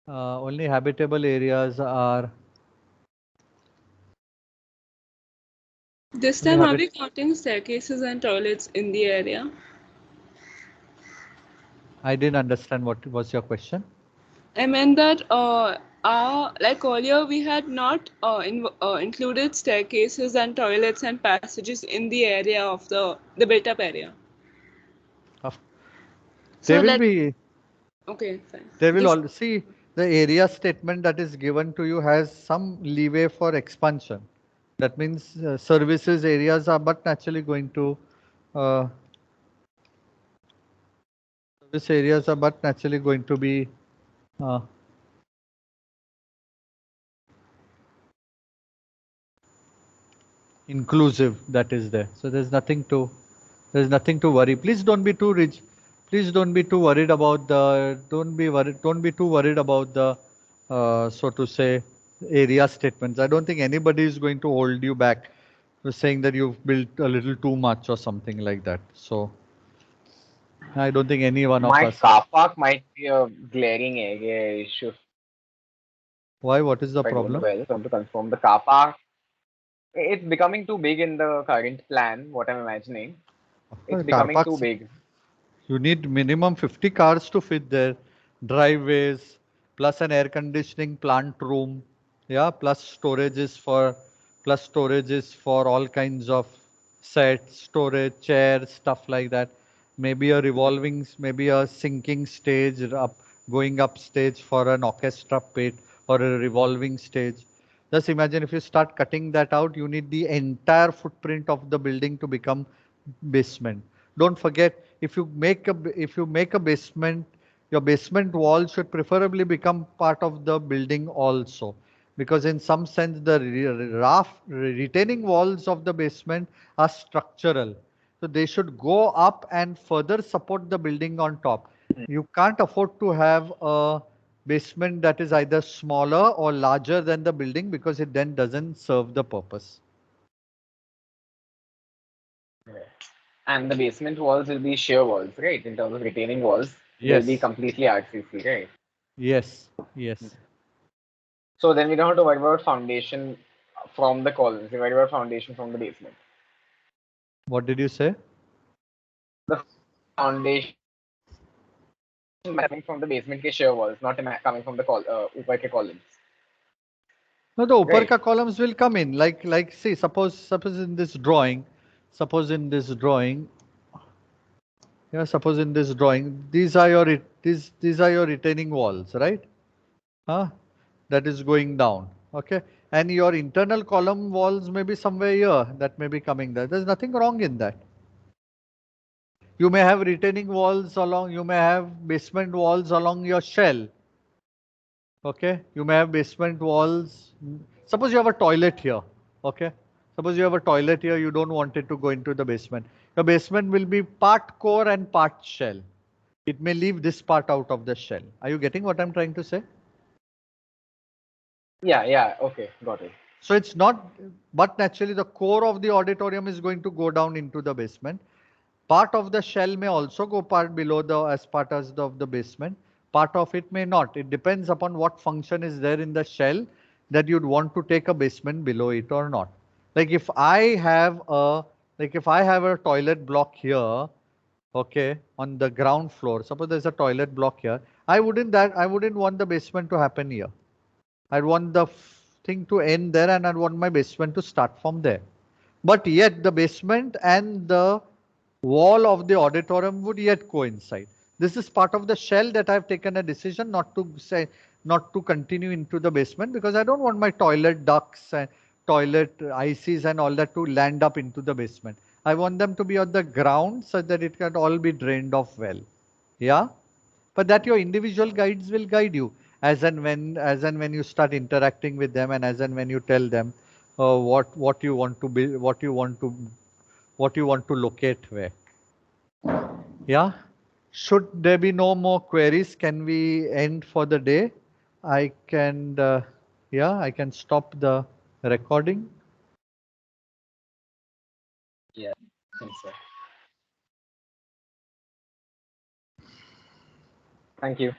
Only habitable areas are. This time, are we counting staircases and toilets in the area? I didn't understand what was your question. I meant that like earlier we had not included staircases and toilets and passages in the area of the built-up area. There will be. Okay, fine. There will all see the area statement that is given to you has some leeway for expansion. That means services areas are but naturally going to service areas are but naturally going to be inclusive. That is there. So there's nothing to worry. Please don't be too rich. Please don't be too worried about the. Don't be too worried about the so to say area statements. I don't think anybody is going to hold you back saying that you've built a little too much or something like that. So I don't think any one of My us. car park might be a glaring area issue. Why? What is the I don't know problem? well. So to confirm the car park, it's becoming too big in the current plan. What I'm imagining, it's Car becoming too parks. big. You need minimum 50 cars to fit there. Driveways, plus an air conditioning plant room, yeah, plus storages for all kinds of sets, storage, chairs, stuff like that. Maybe maybe a sinking stage going up stage for an orchestra pit, or a revolving stage. Just imagine if you start cutting that out, you need the entire footprint of the building to become basement. Don't forget, if you make a basement, your basement wall should preferably become part of the building also, because in some sense the retaining walls of the basement are structural, so they should go up and further support the building on top. You can't afford to have a basement that is either smaller or larger than the building, because it then doesn't serve the purpose. And the basement walls will be shear walls, right? In terms of retaining walls, they'll be Yes, completely RCC, right? yes, yes. So then we don't have to worry about foundation from the columns. We worry about foundation from the basement. What did you say? The foundation coming from the basement ke shear walls, not coming from the upper ke columns, No, the upper right? ka columns will come in. Like see, suppose in this drawing, suppose in this drawing, yeah, suppose in this drawing, these are your retaining walls, right? Huh? That is going down. Okay, and your internal column walls may be somewhere here. That may be coming there. There's nothing wrong in that. You may have retaining walls along. You may have basement walls along your shell. Okay, you may have basement walls. Suppose you have a toilet here. Okay, suppose you have a toilet here, you don't want it to go into the basement. The basement will be part core and part shell. It may leave this part out of the shell. Are you getting what I'm trying to say? Yeah, okay, got it. So it's not, but naturally the core of the auditorium is going to go down into the basement. Part of the shell may also go part below the as part as of the basement. Part of it may not. It depends upon what function is there in the shell that you'd want to take a basement below it or not. Like if I have a toilet block here, okay, on the ground floor. Suppose there's a toilet block here. I wouldn't want the basement to happen here. I'd want the thing to end there, and I'd want my basement to start from there. But yet the basement and the wall of the auditorium would yet coincide. This is part of the shell that I've taken a decision not to continue into the basement, because I don't want my toilet ducts and toilet ICs and all that to land up into the basement. I want them to be on the ground so that it can all be drained off well. Yeah. But that your individual guides will guide you as and when you start interacting with them, and as and when you tell them what you want to build, what you want to locate where. Yeah. Should there be no more queries, can we end for the day? I can, yeah, I can stop the recording. Yeah, I think so. Thank you.